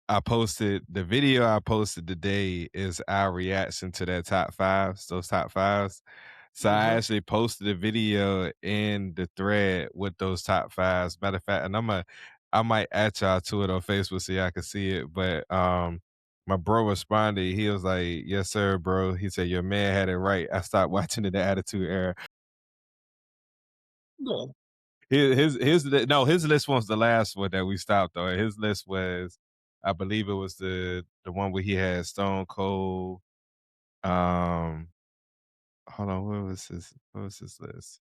I posted the video I posted today is our reaction to that top fives, those top fives. So I Mhm. actually posted a video in the thread with those top fives. Matter of fact, and I might add y'all to it on Facebook so y'all can see it. But my bro responded. He was like, "Yes, sir, bro." He said, "Your man had it right. I stopped watching the Attitude Era." Yeah. His list was the last one that we stopped on. His list was, I believe it was the one where he had Stone Cold. Um, hold on, what was his list?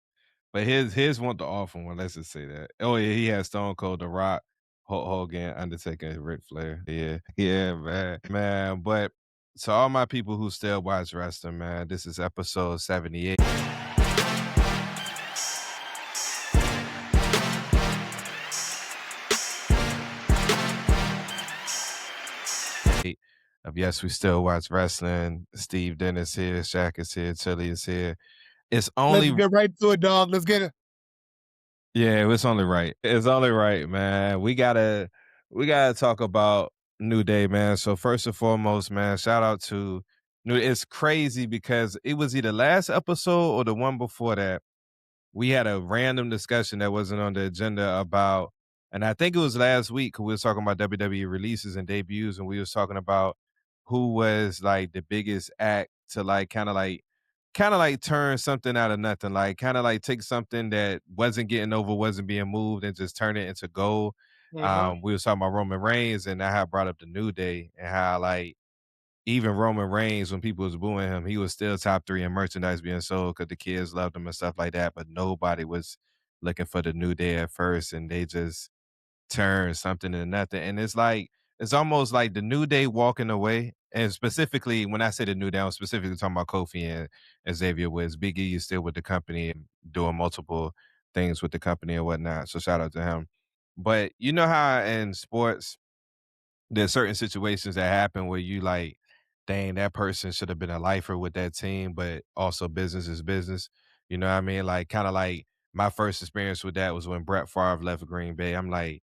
But his wasn't the awful one. Let's just say that. Oh yeah, he had Stone Cold, The Rock, Hulk Hogan, Undertaker, and Ric Flair. Yeah, yeah, man. But to all my people who still watch wrestling, man, this is episode 78. Of Yes, We Still Watch Wrestling. Steve Dennis here, Shaq is here, Tilly is here. It's Let's only get right to it, dog. Let's get it. Yeah, it's only right. It's only right, man. We gotta talk about New Day, man. So first and foremost, man, shout out to New. It's crazy because it was either last episode or the one before that we had a random discussion that wasn't on the agenda about, and I think it was last week we was talking about WWE releases and debuts, and we was talking about who was like the biggest act to like kind of like turn something out of nothing, like kind of like take something that wasn't getting over, wasn't being moved, and just turn it into gold. Mhm. We was talking about Roman Reigns, and I had brought up the New Day and how like even Roman Reigns, when people was booing him, he was still top 3 in merchandise being sold because the kids loved him and stuff like that, but nobody was looking for the New Day at first, and they just turned something into nothing, and it's like it's almost like the New Day walking away, and specifically, when I say the New Day, I'm specifically talking about Kofi and Xavier Woods. Big E is still with the company and doing multiple things with the company and whatnot, so shout out to him. But you know how in sports there's certain situations that happen where you like, dang, that person should have been a lifer with that team, but also business is business. You know what I mean? Like, kind of like my first experience with that was when Brett Favre left Green Bay. I'm like,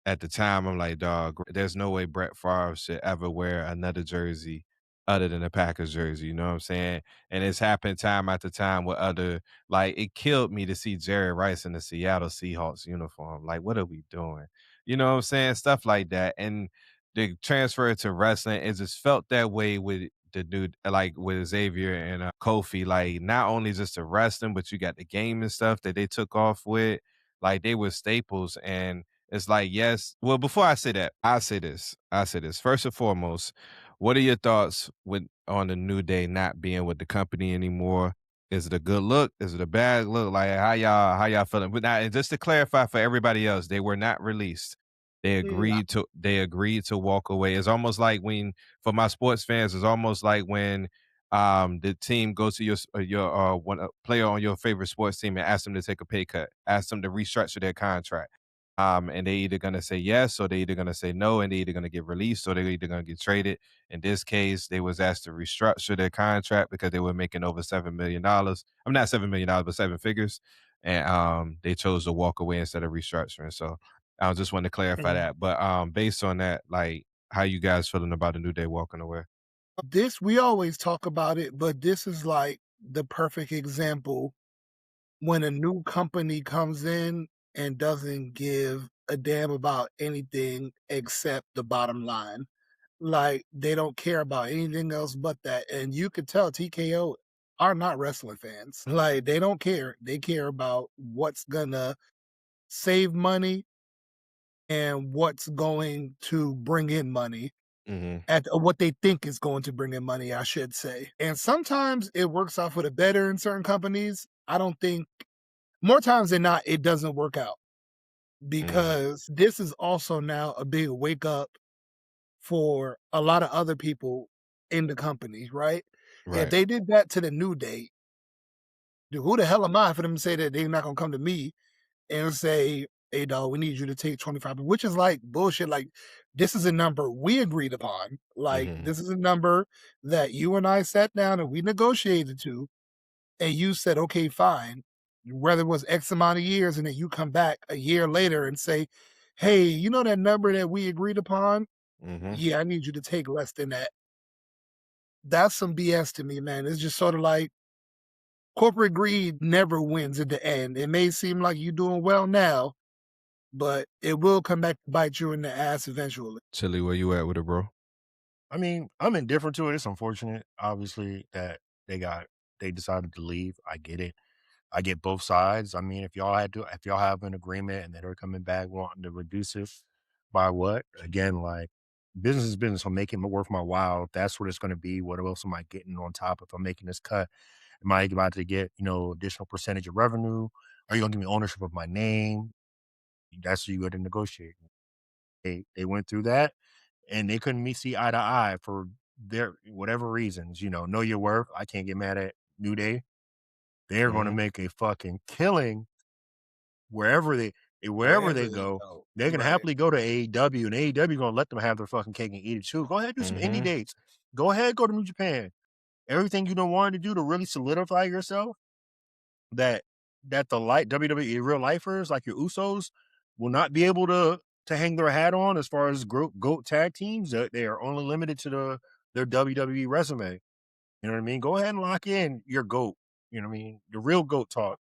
at the time, I'm like, "Dog, there's no way Brett Favre should ever wear another jersey other than a Packers jersey," you know what I'm saying? And it's happened time after time with other like, it killed me to see Jerry Rice in the Seattle Seahawks uniform. Like, what are we doing? You know what I'm saying? Stuff like that. And the transfer to wrestling, it just felt that way with the dude, like with Xavier and Kofi. Like, not only just the wrestling, but you got the game and stuff that they took off with. Like, they were staples. And it's like, yes. Well, before I say that, I say this. I say this. First and foremost, what are your thoughts with on the New Day not being with the company anymore? Is it a good look? Is it a bad look? Like how y'all feeling? But now, and just to clarify for everybody else, they were not released. Nah. They agreed to walk away. It's almost like when for my sports fans, it's almost like when the team goes to your one player on your favorite sports team and asks them to take a pay cut, ask them to restructure their contract. And they either gonna say yes or they either gonna say no, and they either gonna get released or they're either gonna get traded. In this case, they was asked to restructure their contract because they were making over $7 million. I'm not $7 million, but seven figures, and they chose to walk away instead of restructuring. So I just wanted to clarify Mhm. that. But based on that, like, how you guys feeling about the New Day walking away? This we always talk about it, but this is like the perfect example when a new company comes in and doesn't give a damn about anything except the bottom line. Like they don't care about anything else but that. And you could tell TKO are not wrestling fans. Like they don't care. They care about what's gonna save money and what's going to bring in money Hmm. at what they think is going to bring in money, I should say. And sometimes it works out for the better in certain companies. I don't think more times than not, it doesn't work out Hmm. because this is also now a big wake up for a lot of other people in the company, right? If Right. they did that to the New Day, dude, who the hell am I for them to say that they're not gonna come to me and say, "Hey, dog, we need you to take 25," which is like bullshit. Like, this is a number we agreed upon. Like, Hmm. this is a number that you and I sat down and we negotiated to, and you said, "Okay, fine." Whether it was X amount of years, and then you come back a year later and say, "Hey, you know that number that we agreed upon? Mhm. Yeah, I need you to take less than that. That's some BS to me, man. It's just sort of like corporate greed never wins at the end. It may seem like you're doing well now, but it will come back to bite you in the ass eventually. Chili, where you at with it, bro? I mean, I'm indifferent to it. It's unfortunate, obviously, that they decided to leave. I get it. I get both sides. I mean, if y'all have an agreement and they're coming back wanting to reduce it by what? Again, like business is business. I'm making it worth my while. If that's what it's going to be. What else am I getting on top if I'm making this cut? Am I about to get, additional percentage of revenue? Are you going to give me ownership of my name? That's what you got to negotiate. They went through that and they couldn't meet see eye to eye for their whatever reasons. Know your worth. I can't get mad at New Day. They're going to Mhm. make a fucking killing wherever they wherever Wherever they they go. go. They can Right. happily go to AEW, and AEW gonna let them have their fucking cake and eat it too. Go ahead, do some indie Mhm. dates. Go ahead, go to New Japan. Everything you don't want to do to really solidify yourself that the light WWE real lifers like your Usos will not be able to hang their hat on as far as GOAT tag teams. They are only limited to their WWE resume. You know what I mean? Go ahead and lock in your GOAT. You know what I mean? The real GOAT talk.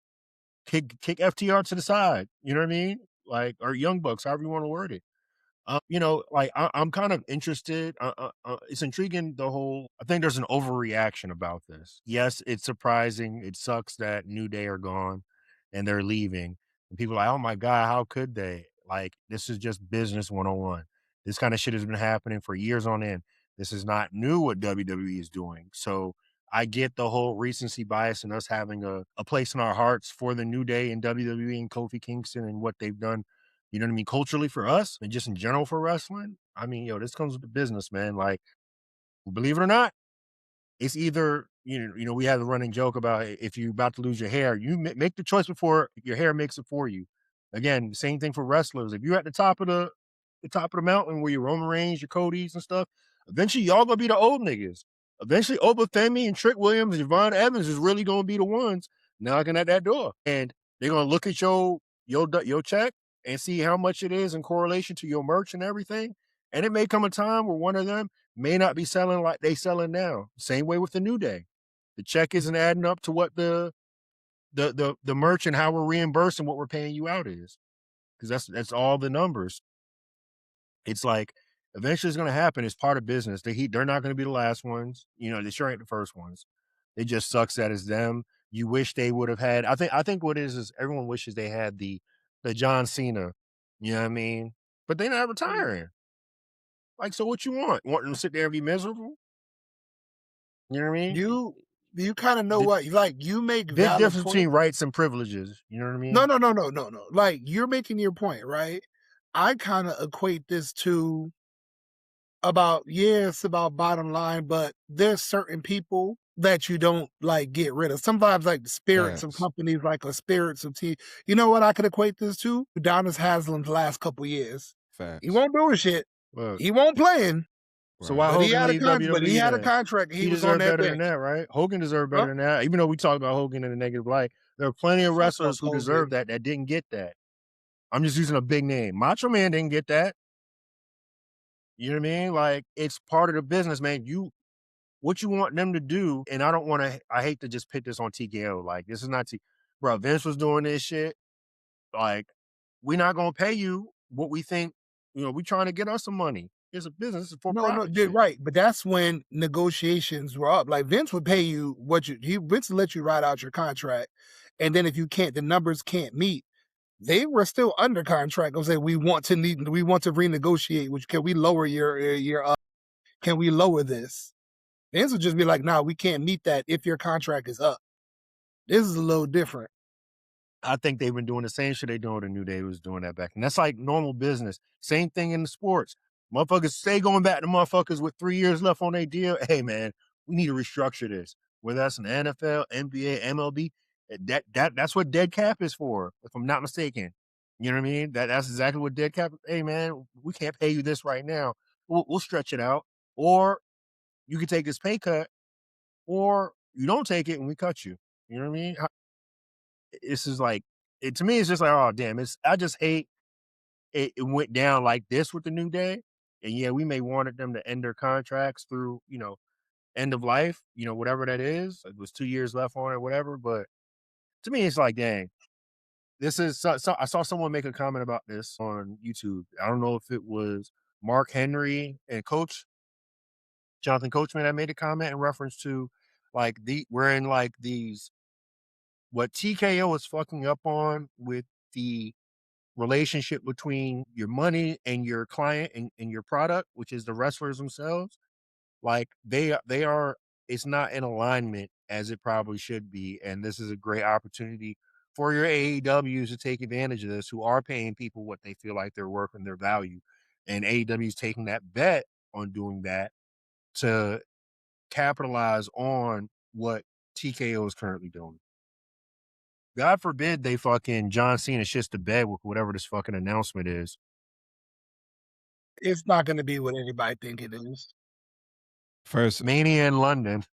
Kick FTR to the side. You know what I mean? Like, or Young Bucks, however you want to word it. Like I'm kind of interested. It's intriguing. I think there's an overreaction about this. Yes, it's surprising. It sucks that New Day are gone and they're leaving. And people are like, oh my God, how could they? Like, this is just business 101. This kind of shit has been happening for years on end. This is not new what WWE is doing. So I get the whole recency bias and us having a place in our hearts for the New Day and WWE and Kofi Kingston and what they've done, you know what I mean, culturally for us and just in general for wrestling. I mean, this comes with the business, man. Like, believe it or not, it's either we have the running joke about if you're about to lose your hair, you make the choice before your hair makes it for you. Again, same thing for wrestlers. If you're at the top of the mountain where your Roman Reigns, your Cody's and stuff, eventually y'all gonna be the old niggas. Eventually, Obafemi and Trick Williams and Javon Evans is really gonna be the ones knocking at that door, and they're gonna look at your check and see how much it is in correlation to your merch and everything. And it may come a time where one of them may not be selling like they selling now. Same way with the New Day. The check isn't adding up to what the merch and how we're reimbursing what we're paying you out is. Because that's all the numbers. It's like eventually it's gonna happen. It's part of business. They're not gonna be the last ones. They sure ain't the first ones. It just sucks that it's them. You wish they would have had. I think what it is everyone wishes they had the John Cena. You know what I mean? But they're not retiring. Like, so what you want? Want them to sit there and be miserable? You know what I mean? You you kinda know The what like, you make big valid difference between points. rights and privileges. You know what I No, mean? no, no, no, no, no. Like, you're making your point, right? I kinda equate this to about yeah, it's about bottom line, but there's certain people that you don't, like, get rid of. Sometimes, like, the spirits of Facts. companies, like, or spirits of tea. You know what I could equate this to? Udonis Haslam's last couple years. He Facts. won't doing shit. Look, He won't playing, so why Right. but he Hogan had a leave con but he WWE had a then? contract, and he He was on deserved that better than bench. that, right? Hogan deserved better Huh? than that. Even though we talk about Hogan in a negative light, there are plenty of Fuck Hulk wrestlers who deserve Hogan. that didn't get that. I'm just using a big name. Macho Man didn't get that. You know what I mean? Like, it's part of the business, man. What you want them to do, and I hate to just put this on TKO. Like, this is not bro, Vince was doing this shit. Like, we're not gonna pay you what we think, we trying to get us some money. It's a business, it's for No, no, profit you're shit. right, but that's when negotiations were up. Like Vince would pay you what Vince would let you ride out your contract, and then if you can't, the numbers can't meet. They were still under contract. I say we want to renegotiate. Which can we lower can we lower this? Vince would just be like, nah, we can't meet that if your contract is up. This is a little different. I think they've been doing the same shit they doing with the New Day was doing that back. And that's like normal business. Same thing in the sports. Motherfuckers stay going back to motherfuckers with 3 years left on their deal. Hey man, we need to restructure this. Whether that's an NFL, NBA, MLB, that's what dead cap is for, if I'm not mistaken. You know what I mean? That's exactly what dead cap. Hey man, we can't pay you this right now. We'll stretch it out, or you can take this pay cut, or you don't take it and we cut you. You know what I mean? This is like to me, it's just like, oh damn, I just hate it went down like this with the New Day. And yeah, we may wanted them to end their contracts through, end of life, whatever that is. It was 2 years left on it, whatever. But to me, it's like, dang, this is so I saw someone make a comment about this on YouTube. I don't know if it was Mark Henry and Coach Jonathan Coachman that made a comment in reference to like we're in like these what TKO is fucking up on with the relationship between your money and your client and your product, which is the wrestlers themselves. Like they are it's not in alignment as it probably should be. And this is a great opportunity for your AEWs to take advantage of this, who are paying people what they feel like they're worth and their value. And AEW is taking that bet on doing that to capitalize on what TKO is currently doing. God forbid they fucking John Cena shits the bed with whatever this fucking announcement is. It's not gonna be what anybody think it is. First, Mania in London,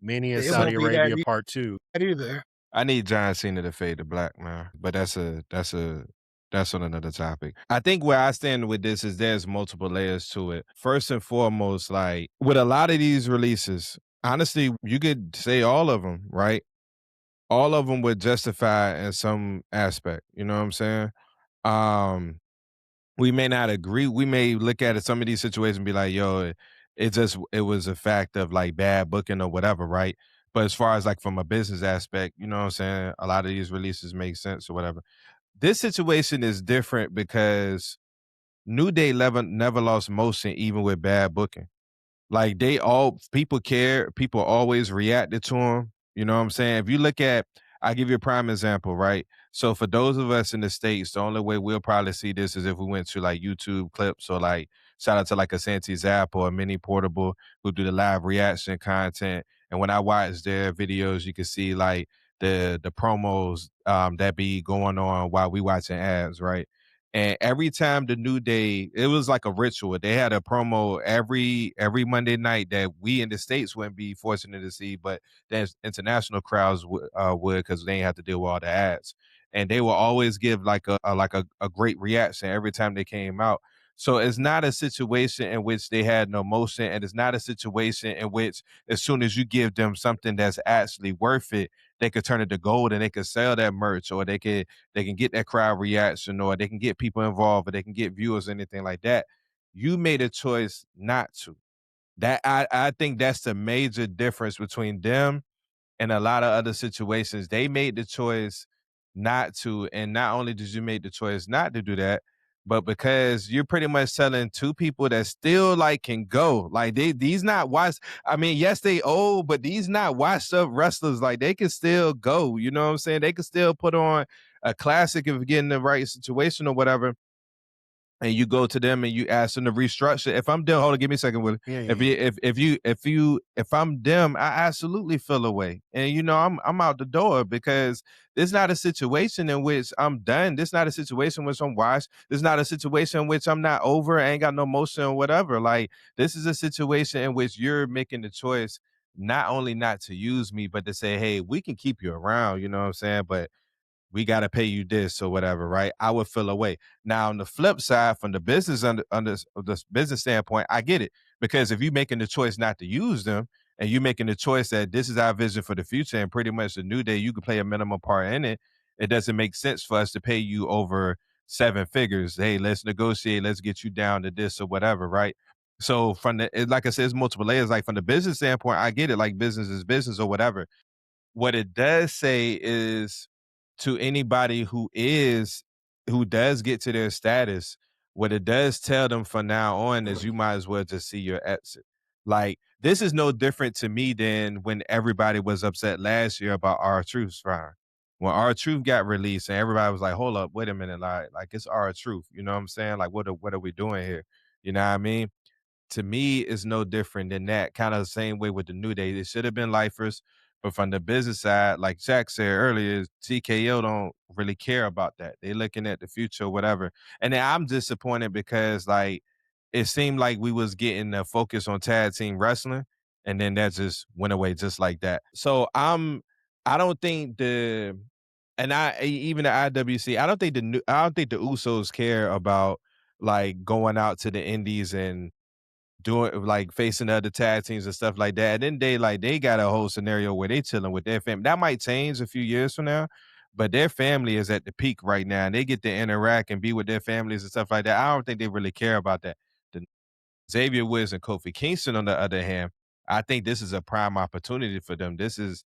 Mania in It Saudi won't be Arabia Part 2. that either. I need John Cena to fade to black, man. But that's on another topic. I think where I stand with this is there's multiple layers to it. First and foremost, like with a lot of these releases, honestly, you could say all of them, right? All of them would justify in some aspect. You know what I'm saying? Um, we may not agree. We may look at it, some of these situations and be like, yo, it was a fact of like bad booking or whatever, right? But as far as like from a business aspect, you know what I'm saying? A lot of these releases make sense or whatever. This situation is different because New Day never lost motion even with bad booking. Like they all people care, people always reacted to him. You know what I'm saying? If you look at, I'll give you a prime example, right? So for those of us in the States, the only way we'll probably see this is if we went to like YouTube clips or like shout out to like a Santi Zap or a Mini Portable who do the live reaction content. And when I watch their videos, you can see like the promos that be going on while we watching ads, right? And every time the New Day, it was like a ritual. They had a promo every Monday night that we in the States wouldn't be fortunate to see, but there's international crowds would because they ain't have to deal with all the ads. And they will always give like a great reaction every time they came out. So it's not a situation in which they had no motion, and it's not a situation in which as soon as you give them something that's actually worth it, they could turn it to gold and they could sell that merch, or they can get that crowd reaction, or they can get people involved, or they can get viewers, anything like that. You made a choice not to. I think that's the major difference between them and a lot of other situations. They made the choice not to, and not only did you make the choice not to do that, but because you're pretty much selling two people that still like can go. Like these not washed. I mean, yes, they old, but these not washed up wrestlers. Like they can still go. You know what I'm saying? They can still put on a classic if getting the right situation or whatever, and you go to them and you ask them to restructure. If I'm them, hold on, give me a second, Willie. Yeah, If yeah, you if I'm them, I absolutely feel away. And you know, I'm out the door because it's not a situation in which I'm done. This not a situation in which I'm washed. This not a situation in which I'm not over, I ain't got no motion or whatever. Like this is a situation in which you're making the choice not only not to use me, but to say, hey, we can keep you around, you know what I'm saying? But we got to pay you this or whatever, right? I would feel away. Now, on the flip side, from the business under the business standpoint, I get it, because if you're making the choice not to use them and you're making the choice that this is our vision for the future and pretty much the New Day, you can play a minimum part in it. It doesn't make sense for us to pay you over seven figures. Hey, let's negotiate. Let's get you down to this or whatever, right? So like I said, it's multiple layers. Like from the business standpoint, I get it. Like business is business or whatever. What it does say is to anybody who does get to their status, what it does tell them from now on is you might as well just see your exit. Like this is no different to me than when everybody was upset last year about our truth's fire. When our truth got released and everybody was like, hold up, wait a minute, like it's our truth. You know what I'm saying? Like what are we doing here? You know what I mean? To me is no different than that. Kind of the same way with the New Day. It should have been lifers, but from the business side, like Jack said earlier, TKO don't really care about that. They looking at the future or whatever. And then I'm disappointed because like it seemed like we was getting a focus on tag team wrestling, and then that just went away just like that. So I don't think the and even the IWC, I don't think the Usos care about like going out to the indies and doing like facing other tag teams and stuff like that. And then they got a whole scenario where they chilling with their family. That might change a few years from now, but their family is at the peak right now, and they get to interact and be with their families and stuff like that. I don't think they really care about that. The Xavier Woods and Kofi Kingston, on the other hand, I think this is a prime opportunity for them. This is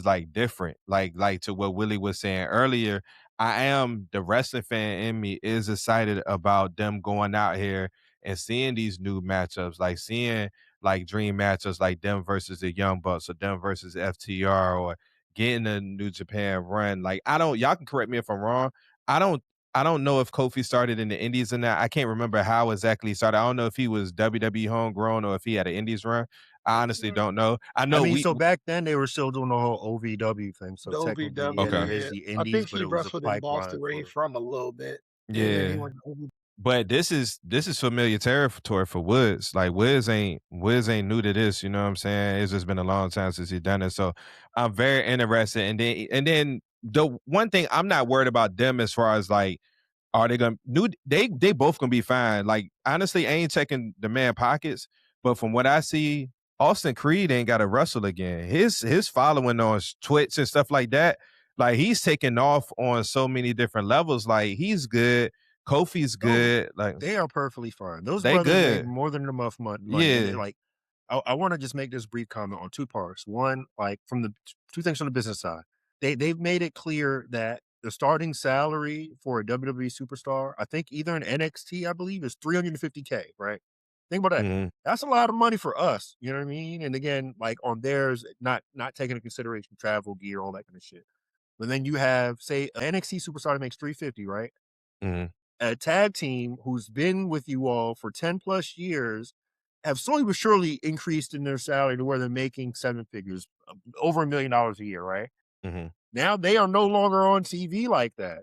like different. Like to what Willie was saying earlier. I am the wrestling fan in me is excited about them going out here and seeing these new matchups, like seeing like dream matchups like them versus the Young Bucks or them versus FTR or getting a New Japan run. Like I don't y'all can correct me if I'm wrong. I don't I don't know if Kofi started in the Indies or not. I can't remember how exactly he started. I don't know if he was WWE homegrown or if he had an Indies run. I honestly don't know. I I know mean, we so back then they were still doing the whole OVW thing. So The technically, yeah, OVW, there okay. is yeah. the I Indies, think but he it was a wrestled in pipeline Boston where he's for. from a little bit, and then he Yeah. went to OVW. But this is familiar territory for Woods. Like Woods ain't new to this, you know what I'm saying? It's just been a long time since he's done it. So I'm very interested. And then the one thing I'm not worried about them as far as like are they gonna new they both gonna be fine. Like honestly, I ain't checking the man pockets, but from what I see, Austin Creed ain't gotta wrestle again. His following on Twitch and stuff like that, like he's taking off on so many different levels. Like he's good. Kofi's No, good. Like they are perfectly fine. Those they brothers make good. more than enough money, and they Yeah. like. I want to just make this brief comment on two parts. One, like from the two things from the business side, they've made it clear that the starting salary for a WWE superstar, I think either in NXT, I believe, is 350K. Right? Think about that. Mhm. That's a lot of money for us. You know what I mean? And again, like on theirs, not taking into consideration travel gear, all that kind of shit. But then you have, say, an NXT superstar that makes 350, right? Mhm. A tag team who's been with you all for 10 plus years have slowly but surely increased in their salary to where they're making seven figures, over $1 million a year, right? Mhm. Now they are no longer on TV like that.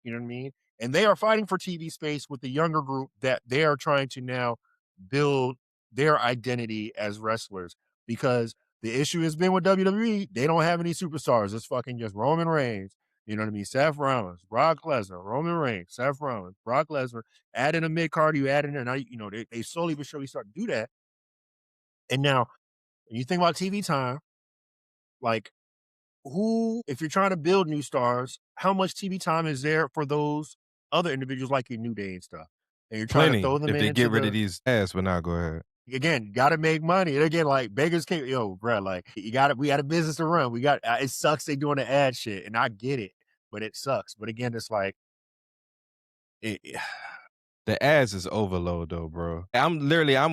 You know what I mean? And they are fighting for TV space with the younger group that they are trying to now build their identity as wrestlers. Because the issue has been with WWE, they don't have any superstars. It's fucking just Roman Reigns. You know what I mean? Seth Rollins, Brock Lesnar, Roman Reigns, Seth Rollins, Brock Lesnar. Add in a mid card, you add in, and they slowly but surely start to do that. And now, when you think about TV time, like if you're trying to build new stars, how much TV time is there for those other individuals like your New Day and stuff? And you're trying to Plenty throw them if in they into get rid of the these ass, but now go ahead. again, gotta make money. And again, like beggars can't bro, like we got a business to run. We got it sucks they doing the ad shit, and I get it, but it sucks. But again, it's like it The ads is overload though, bro. I'm literally I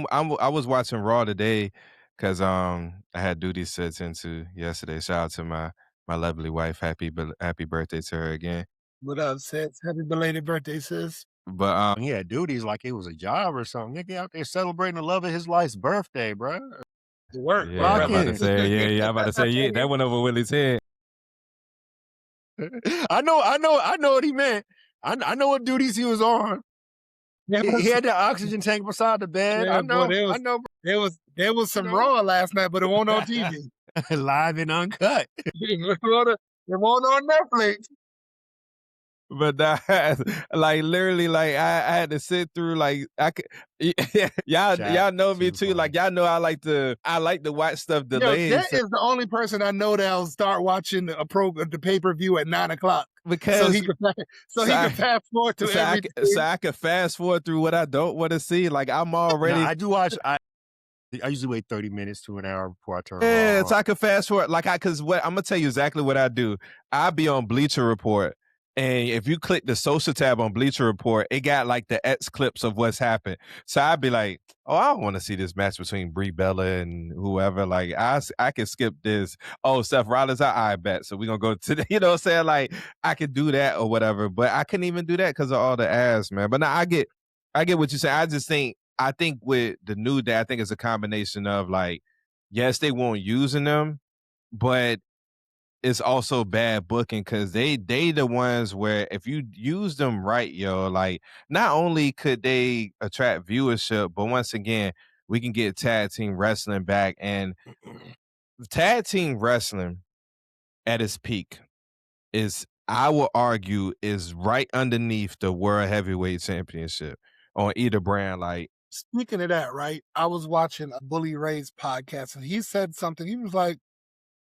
was watching Raw today because I had duties set into yesterday. Shout out to my lovely wife. Happy birthday to her again. What up, sis? Happy belated birthday, sis. But he had duties like it was a job or something. Nigga out there celebrating the love of his life's birthday, bro. Work, my yeah, I'm Clock about brother. to in. say, yeah, I'm about to say, yeah, that went over Willie's head. I know what he meant. I know what duties he was on. There He was, had the oxygen tank beside the bed. yeah, boy, I know, there was you some know. Raw last night, but it won't on TV. Live and uncut. It won't on Netflix. But that, like literally, like I had to sit through like I could Chat, y'all know me too too. Like funny. y'all know I like to watch stuff Yo, delayed. that So is the only person I know that'll start watching the pay per view at 9 o'clock, so because he could so I, fast forward to so everything. I could fast forward through what I don't want to see. Like I'm Now already I do watch. I usually wait 30 minutes to an hour before I turn yeah, Raw so on. I could fast forward. Like cause what I'm gonna tell you exactly what I do. I be on Bleacher Report. And if you click the social tab on Bleacher Report, it got like the X clips of what's happened. So I'd be like, oh, I don't want to see this match between Brie Bella and whoever. Like, I can skip this. Oh, Seth Rollins, I bet. So we're going to go to the, you know what I'm saying? Like, I could do that or whatever. But I couldn't even do that because of all the ads, man. But now I get what you're saying. I think with the New Day, I think it's a combination of like, yes, they won't using them, but it's also bad booking because they the ones where if you use them right, yo, like not only could they attract viewership, but once again, we can get tag team wrestling back. And tag team wrestling at its peak is, I will argue, is right underneath the World Heavyweight Championship on either brand. Like Speaking of that, right? I was watching a Bully Ray's podcast and he said something. He was like,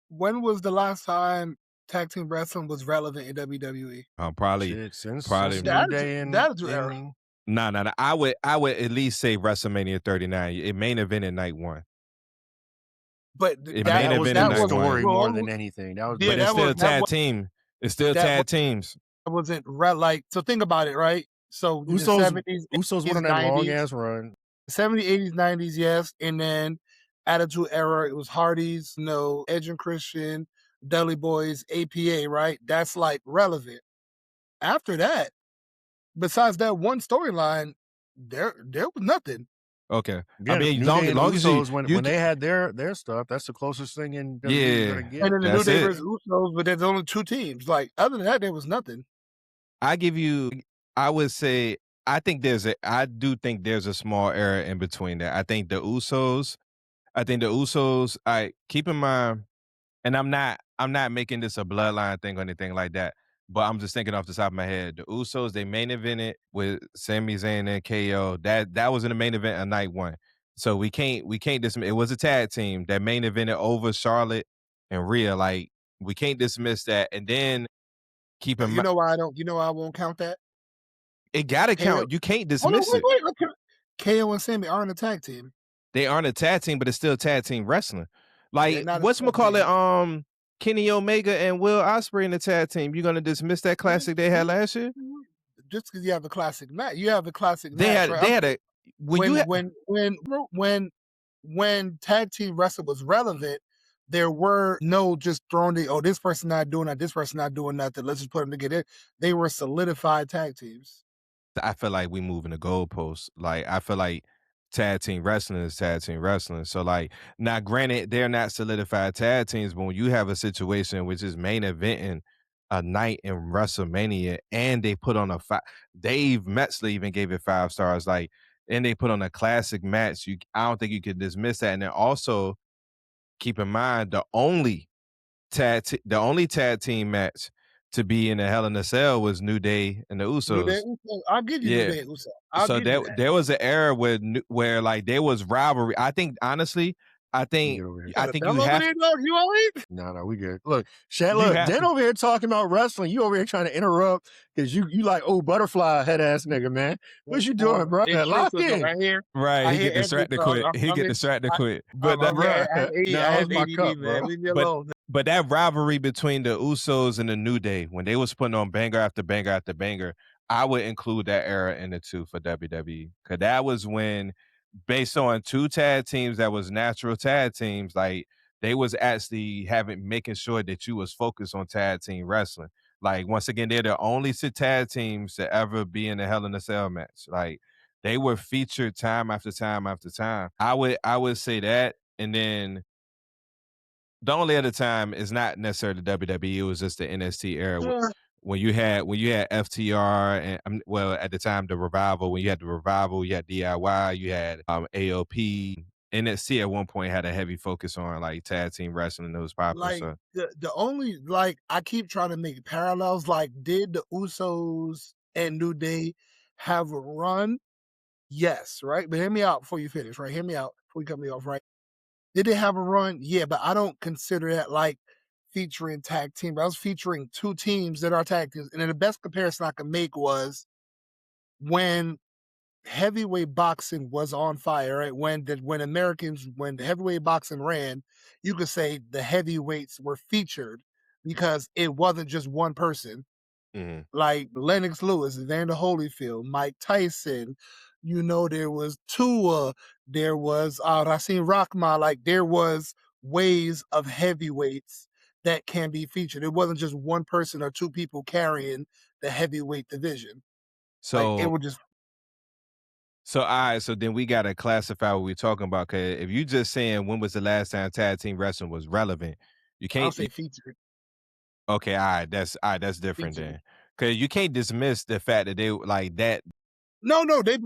when was the last time tag team wrestling was relevant in WWE? Probably, Shit, since probably. The New Attitude, Day the Attitude Era. in Nah. I would at least say WrestleMania 39. It main event at night one. But It I mean, main that was event for at that the night wasn't one. story more well, than anything. That was yeah, But it's basically still that tag was team. It's still that tag teams. wasn't like so think about it, right? So in the Usos 70s, Usos went 80s, on that long 90s, ass run. 70s, 80s, 90s, yes. And then Attitude Era, it was Hardy's, Edge and Christian, Dudley Boys, APA, right? That's like relevant. After that, besides that one storyline, there was nothing. Okay. I Again, mean, New Day and long as you Usos when you when get they had their stuff, that's the closest thing in WWE you're gonna yeah, And get. then the New that's Day it. versus Usos, but there's only two teams. Like other than that, there was nothing. I give you I would say I do think there's a small error in between that. I keep in mind, and I'm not making this a bloodline thing or anything like that, but I'm just thinking off the top of my head. The Usos, they main evented with Sami Zayn and KO. That was in the main event of night one. So we can't dismiss it was a tag team that main evented over Charlotte and Rhea. Like we can't dismiss that. And then keep in You mind know why I don't? You know why I won't count that? it gotta KO. count. You can't Hold on, dismiss wait, it. wait. Okay. KO and Sammy aren't a tag team. They aren't a tag team, but it's still tag team wrestling. They're Like not a tag whatchamacallit, team. Kenny Omega and Will Ospreay in the tag team. You gonna dismiss that classic they had last year? Just because you have a classic match, you have a classic They match, had right? they had a when you When had when when when tag team wrestling was relevant, there were no just throwing this person not doing that, this person not doing nothing. Let's just put them together. They were solidified tag teams. I feel like we moving the goalposts. Like I feel like tag team wrestling is tag team wrestling. So like now granted they're not solidified tag teams, but when you have a situation which is main eventing a night in WrestleMania and they put on Dave Metzler even gave it 5 stars, like and they put on a classic match. I don't think you can dismiss that. And then also keep in mind the only tag team match to be in a Hell in a Cell was New Day and the New Day Usos. Uso. I'll give you New Yeah. Day Uso. I'll So give you there that. there was an era where like there was rivalry. I think honestly, I You think get over here. Got I a think bell over there, dog? You all right? No, we good. Look, Shaq, you look, have Dan over here talking about wrestling. You over here trying to interrupt because you like, oh, butterfly head ass nigga, man. What you doing, bro? It's true, Lock 'cause in. right here, right. I He hear get Anthony distracted talk. quick. He I'm get in, distracted quick. I'm, But I'm yeah, Bruh, I no, have it's my ADD, cup, man. bro. Leave me but alone. but that rivalry between the Usos and the New Day when they was putting on banger after banger after banger, I would include that era in the two for WWE because that was when based on two tag teams that was natural tag teams, like they was actually making sure that you was focused on tag team wrestling. Like once again, they're the only two tag teams to ever be in a Hell in a Cell match. Like they were featured time after time after time. I would say that, and then the only other time is not necessarily WWE. It was just the NXT era Yeah. when you had FTR and well at the time the revival. When you had the revival, you had DIY, you had AOP. NXT at one point had a heavy focus on like tag team wrestling that was popular. Like So the only like I keep trying to make parallels. Like, did the Usos and New Day have a run? Yes, right. But hear me out before you finish. Right, hear me out before you cut me off. Right, did they have a run? Yeah, but I don't consider that like featuring tag team. I was featuring two teams that are tag teams, and then the best comparison I can make was when heavyweight boxing was on fire, right? When the heavyweight boxing ran, you could say the heavyweights were featured because it wasn't just one person. mhm. Like Lennox Lewis, Evander Holyfield, Mike Tyson, there was Tua, there was Racine Rockma, like there was ways of heavyweights that can be featured. It wasn't just one person or two people carrying the heavyweight division. Like it so would just all right. So then we gotta classify what we're talking about. Cause if you just saying when was the last time tag team wrestling was relevant, you I'll can't. say featured. Okay, all right. That's different Featured. then. Cause you can't dismiss the fact that they like that. No, they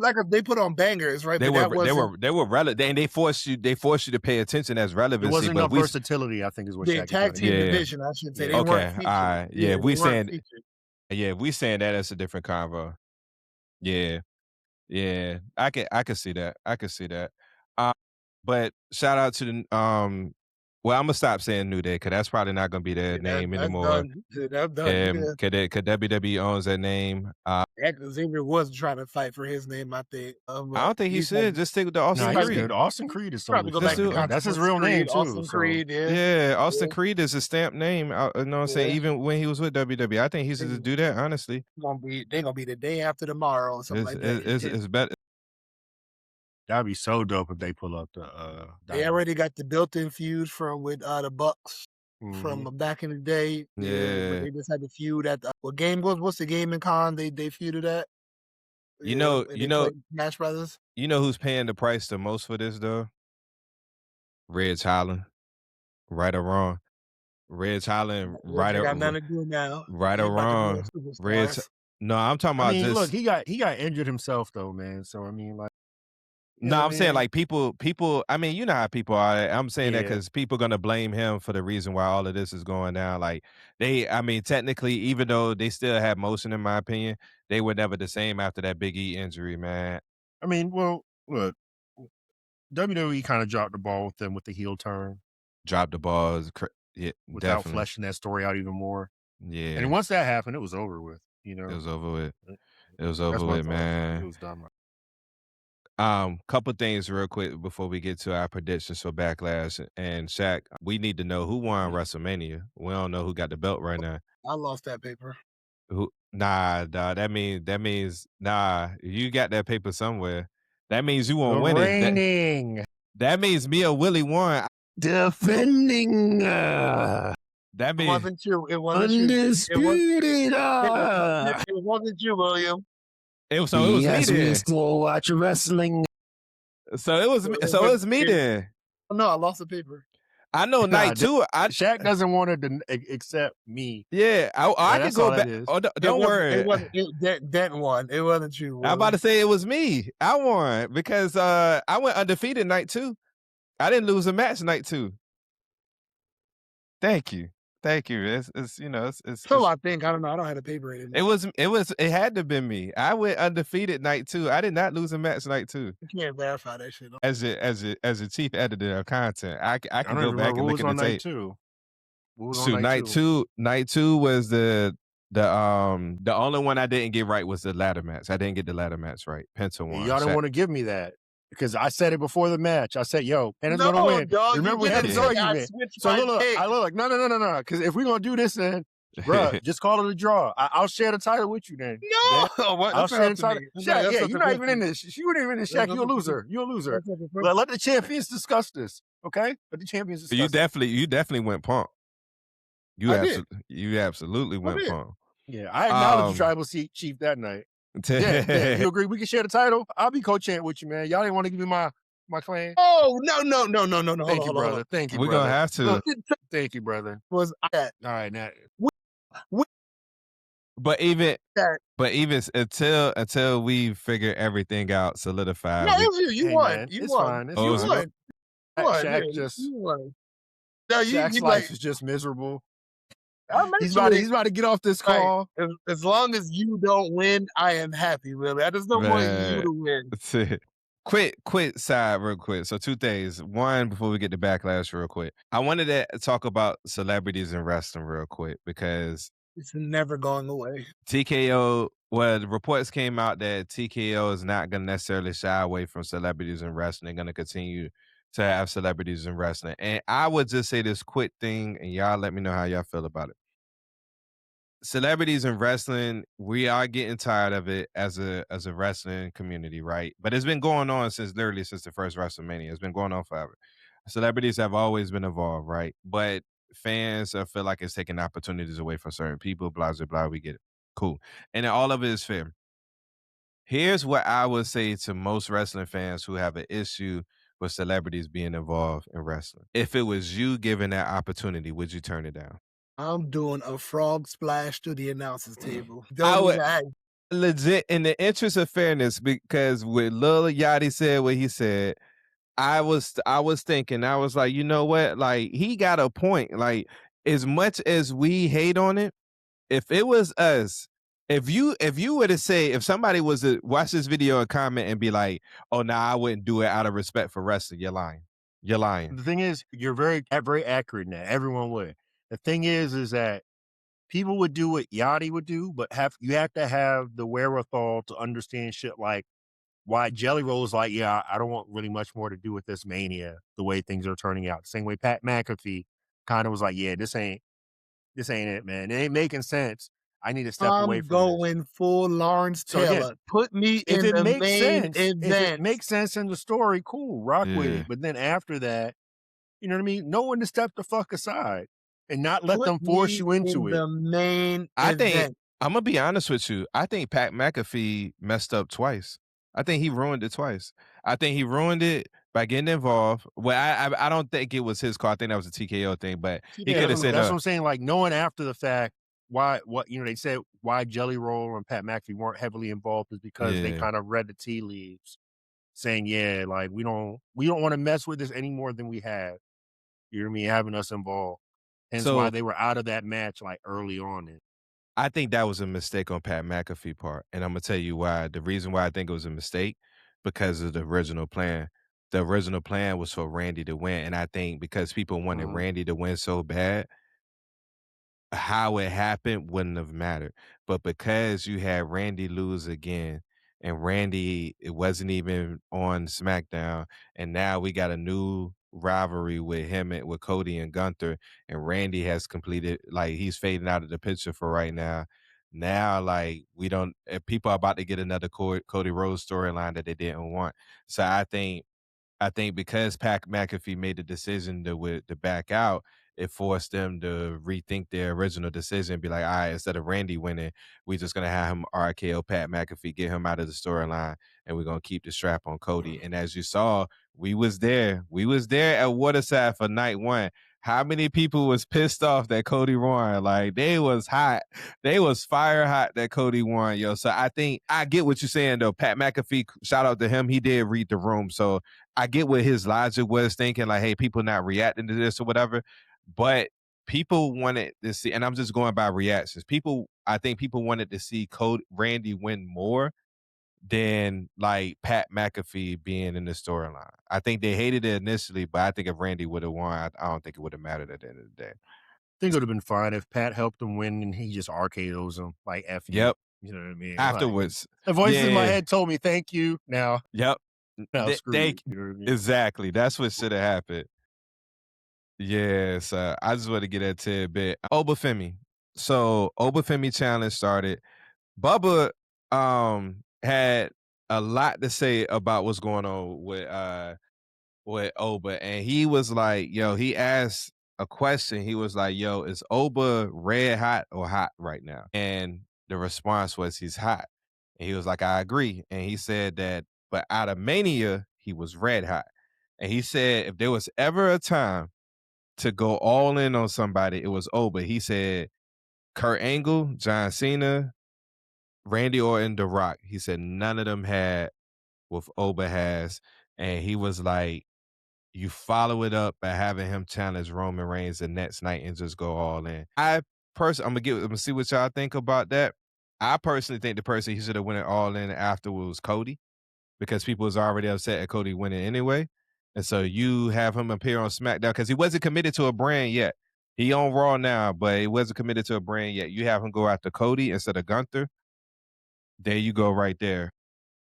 put on bangers, right? They But were that they wasn't were they were relevant, and they forced you to pay attention as There relevancy. wasn't But enough we versatility, I think is what the Shaq is tag trying to team get at. yeah division, I should say. Yeah. They weren't okay all featured. right Yeah, yeah. they weren't featured. If we saying that that's a different convo. Yeah Yeah, I could see that. I could see that. Um, but shout out to the well, Imma stop saying New Day because that's probably not gonna be their Yeah, that name that's anymore. done. Yeah, that's done. You good. 'Cause WWE owns that name. Heck, Xavier was trying to fight for his name, I think. I But don't think he he's should. Just stick with the No, Austin he's probably good. Creed. Austin Creed is totally probably go Just back fine, to do man. That's his Consequence real name Creed, too. Austin So Creed. Yeah, Yeah, Austin yeah, Creed is a stamped name, you know what I'm saying? yeah. Even when he was with WWE, I think he should just do that, honestly. They gonna be the day after tomorrow or something It's like that. it's it's better. that'd be so dope if they pull up the They Dynamite. already got the built-in feud from with the Bucks from Hmm. back in the day. Yeah, but Yeah. they just had the feud at the what game was what's the gaming con they feuded at? You Yeah, know and you they know played Smash Brothers. you know who's paying the price the most for this, though? Ridge Holland, right or wrong. Ridge Holland, Which ain't got nothing to do now. right They or about to be wrong. Ridge superstars. No, I'm talking I about mean, look, just he got injured himself though, man. So I mean, like, you know no, what I I'm saying mean? like people. I mean, you know how people are. I'm saying that Yeah. because people gonna blame him for the reason why all of this is going down. Like I mean, technically, even though they still had motion, in my opinion, they were never the same after that Big E injury, man. I mean, well, look, WWE kind of dropped the ball with them with the heel turn Drop the balls, yeah, without definitely, fleshing that story out even more. And yeah, once that happened, it was over with. it was over with. Uh, It was That's over my with, thoughts. Like, it man. was dumb. Couple things real quick before we get to our predictions for Backlash and Shaq. We need to know who won WrestleMania. We don't know who got the belt right now. I lost that paper. Who? Nah, dawg, that means nah. You got that paper somewhere. That means you The won't win it. reigning, That means me or Willie won. defending, That It means wasn't you. It wasn't you. undisputed. It wasn't you, William. so it was me Yes, we then. still watch wrestling. So it was me then. No, I lost the paper. I know Nah, night two. Shaq doesn't want to accept me. Yeah, I can That's go all that back. is. Oh, It don't wasn't. It worry. wasn't. Dent won. It wasn't you, I'm about Willie. to say it was me. I won because I went undefeated night two. I didn't lose a match night two. Thank you. Thank you. It's you know So I think I don't know. I don't have the paper anymore. it had to have been me. I went undefeated night two. I did not lose a match night two. You can't verify that shit. As a chief editor of content, I I can don't go even back remember and what look was at the on night tape. two. What was on Shoot, night two? night two was the only one I didn't get right was the ladder match. I didn't get the ladder match right. Penta won. Y'all didn't want to give me that because I said it before the match. I said, "Yo, Penta's No, gonna win." dog. Remember, we You had didn't this say I argument. switched So my look, pick. I look, no. Because if we're gonna do this, then, bruh, just call it a draw. I'll share the title with you then. No, what? I'll That's share up the to me. title. Shaq, yeah, you're not even in this. this. You weren't even in this, Shaq. You're a loser. You're a loser. Let the champions discuss this, okay? Let the champions discuss you it. definitely went punk. I did. You absolutely went did. punk. Yeah, I acknowledge you tribal chief that night. Yeah, you agree? We can share the title. I'll be co-champ with you, man. Y'all didn't want to give me my claim. Oh no. Thank you, Hold brother. on. Thank you, We're brother. gonna have to. Look, thank you, brother. Was that? All right, now. But even That. until we figure everything out, solidified. No, it was you. You Hey, won. man, You it's won. fine. It's Oh, You it's fine. won. You won. Shaq Yeah, just you won. No, Shaq's you life like. is just miserable. I'm He's actually about to get off this like, call. as long as you don't win, I am happy. Really, I just don't want you Man. to win. That's it. Quick side real quick. So two things. One, before we get to Backlash real quick. I wanted to talk about celebrities in wrestling real quick because It's never going away. TKO, well, the reports came out that TKO is not going to necessarily shy away from celebrities in wrestling. They're going to continue to have celebrities in wrestling. And I would just say this quick thing, and y'all let me know how y'all feel about it. Celebrities in wrestling, we are getting tired of it as a wrestling community, right? But it's been going on since the first WrestleMania. It's been going on forever. Celebrities have always been involved, right? But fans feel like it's taking opportunities away from certain people, blah blah blah. We get it, cool, and all of it is fair. Here's what I would say to most wrestling fans who have an issue with celebrities being involved in wrestling. If it was you given that opportunity, would you turn it down? I'm doing a frog splash to the announcers table. I Don't would even ask. legit, in the interest of fairness, because when Lil Yachty said what he said, I was thinking, I was like, you know what? Like, he got a point. Like, as much as we hate on it, if it was us, If you were to say if somebody was to watch this video and comment and be like, "Oh, nah, I wouldn't do it out of respect for wrestling," you're lying. You're lying. The thing is, you're very accurate in that. Everyone would. The thing is that people would do what Yachty would do, but you have to have the wherewithal to understand shit like why Jelly Roll's like, yeah, I don't want really much more to do with this mania, the way things are turning out. The same way Pat McAfee kind of was like, yeah, this ain't it, man. It ain't making sense. I need to step away I'm from this. going full Lawrence So again, Taylor. Put me if in it the makes main sense, if it event. makes sense in the story, cool, rock with Yeah. it. But then after that, you know what I mean? No one to step the fuck aside and not let Put them force me you into in it. the main I think event. Imma be honest with you. I think Pat McAfee messed up twice. I think he ruined it twice. I think he ruined it by getting involved. Well, I don't think it was his call. I think that was a TKO thing, but he Yeah, could have said, that's what I'm saying. Like knowing after the fact why what they said why Jelly Roll and Pat McAfee weren't heavily involved is because they yeah." kind of read the tea leaves, saying, yeah, like we don't want to mess with this any more than we have. You know what I mean? Having us involved. Hence why So they were out of that match like early on. I think that was a mistake on Pat McAfee part, and Imma tell you why. The reason why I think it was a mistake, because of the original plan. The original plan was for Randy to win, and I think because people wanted Mhm. Randy to win so bad, how it happened wouldn't have mattered. But because you had Randy lose again, and Randy it wasn't even on SmackDown, and now we got a new rivalry with him and with Cody and Gunther, and Randy has completed like he's fading out of the picture for right now. Now, like we don't, people are about to get another Cody Rhodes storyline that they didn't want. So I think because Pat McAfee made the decision to back out, it forced them to rethink their original decision and be like, all right, instead of Randy winning, we just gonna have him RKO Pat McAfee, get him out of the storyline, and we're gonna keep the strap on Cody. And as you saw, we was there. We was there at Waterside for night one. How many people was pissed off that Cody won? Like they was hot. They was fire hot that Cody won, yo. So I think I get what you're saying though. Pat McAfee, shout out to him. He did read the room. So I get what his logic was thinking, like, hey, people not reacting to this or whatever. But people wanted to see, and I'm just going by reactions. I think people wanted to see Randy win more than like Pat McAfee being in the storyline. I think they hated it initially, but I think if Randy would have won, I don't think it would have mattered at the end of the day. Think it would have been fine if Pat helped him win and he just RKO's him like F you. Yep. You know what I mean? Like Afterwards. the voices in my Yeah. head told me thank you. Yep. Now screw They you. You know what I mean? exactly. That's what should have happened. Yes, I just want to get that tidbit. Obafemi. So Obafemi challenge started. Bubba had a lot to say about what's going on with Oba, and he was like, yo, he asked a question. He was like, yo, is Oba red hot or hot right now? And the response was he's hot. And he was like, I agree. And he said that, but out of Mania, he was red hot. And he said if there was ever a time to go all in on somebody, it was Oba. He said Kurt Angle, John Cena, Randy Orton, The Rock. He said none of them had what Oba has. And he was like, you follow it up by having him challenge Roman Reigns the next night and just go all in. I'm gonna see what y'all think about that. I personally think the person he should have went it all in after was Cody because people was already upset at Cody winning anyway. And so you have him appear on SmackDown because he wasn't committed to a brand yet. He on Raw now, but he wasn't committed to a brand yet. You have him go after Cody instead of Gunther. There you go, right there.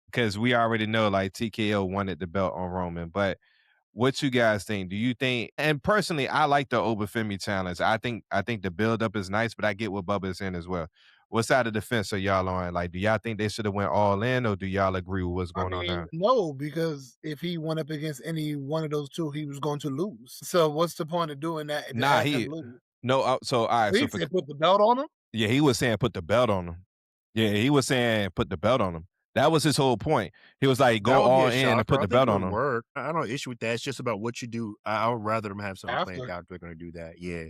Because we already know like TKO wanted the belt on Roman. But what you guys think? Do you think? And personally, I like the Obafemi challenge. I think the build up is nice, but I get what Bubba is saying as well. What side of the fence are y'all on? Like, do y'all think they should have went all in, or do y'all agree with what's I going on mean, now? no, because if he went up against any one of those two, he was going to lose. So what's the point of doing that to Nah, have him he lose? no. So all right. He So for said put the belt on him. yeah, he was saying put the belt on him. Yeah, he was saying put the belt on him. That was his whole point. He was like That go would be all a in and shocker. put I the think belt it on would him. work. I don't issue with that. It's just about what you do. I would rather them have something planned After. out if they're going to do that. Yeah.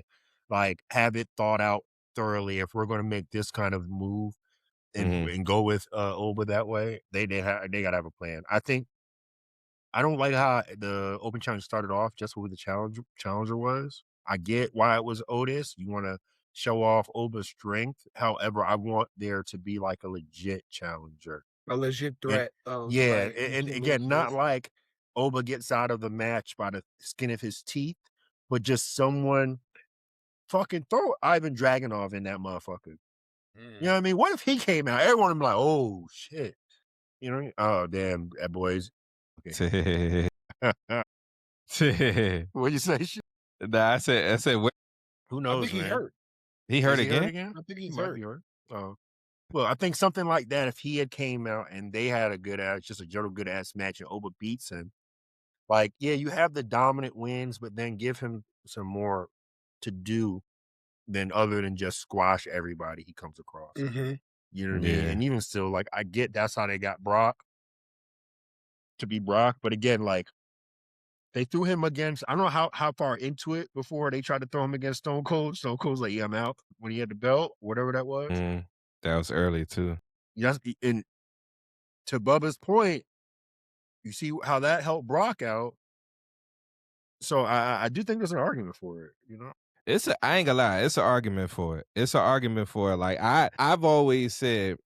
Like have it thought out thoroughly. If we're going to make this kind of move Mhm. and go with Oba that way, they got to have a plan. I don't like how the open challenge started off just with the challenger was. I get why it was Otis. You want to show off Oba's strength. However, I want there to be like a legit challenger. A legit And threat of yeah, like you and can again, lose not this. like Oba gets out of the match by the skin of his teeth, but just someone fucking throw Ivan Dragunov in that motherfucker. You know what I mean? What if he came out? Everyone would be like, "Oh shit!" You know? What I mean? Oh damn, that boy's okay. What'd you say? Shit. Nah, I said, "What?" Who I knows, think he man? hurt. He Is hurt he hurt again? again? I think He he's might be hurt. hurt. Oh. Well, I think something like that, if he had came out and they had a good ass, just a general good ass match and Oba beats him, like, yeah, you have the dominant wins, but then give him some more to do than other than just squash everybody he comes across. Mhm. You know what I mean? Yeah. And even still, like, I get that's how they got Brock to be Brock, but again, like, they threw him against I don't know how far into it before they tried to throw him against Stone Cold. Stone Cold's like, "Yeah, I'm out," when he had the belt, whatever that was. That was early too. Yes, and to Bubba's point, you see how that helped Brock out. So I do think there's an argument for it, you know? I ain't gonna lie, it's an argument for it. It's an argument for it. Like I've always said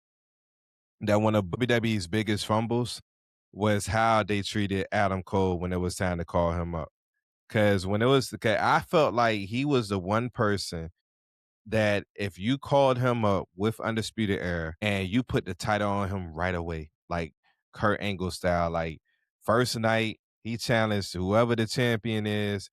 that one of WWE's biggest fumbles was how they treated Adam Cole when it was time to call him up. Cause when it was okay, I felt like he was the one person that if you called him up with Undisputed Era and you put the title on him right away, like Kurt Angle style, like first night he challenged whoever the champion is,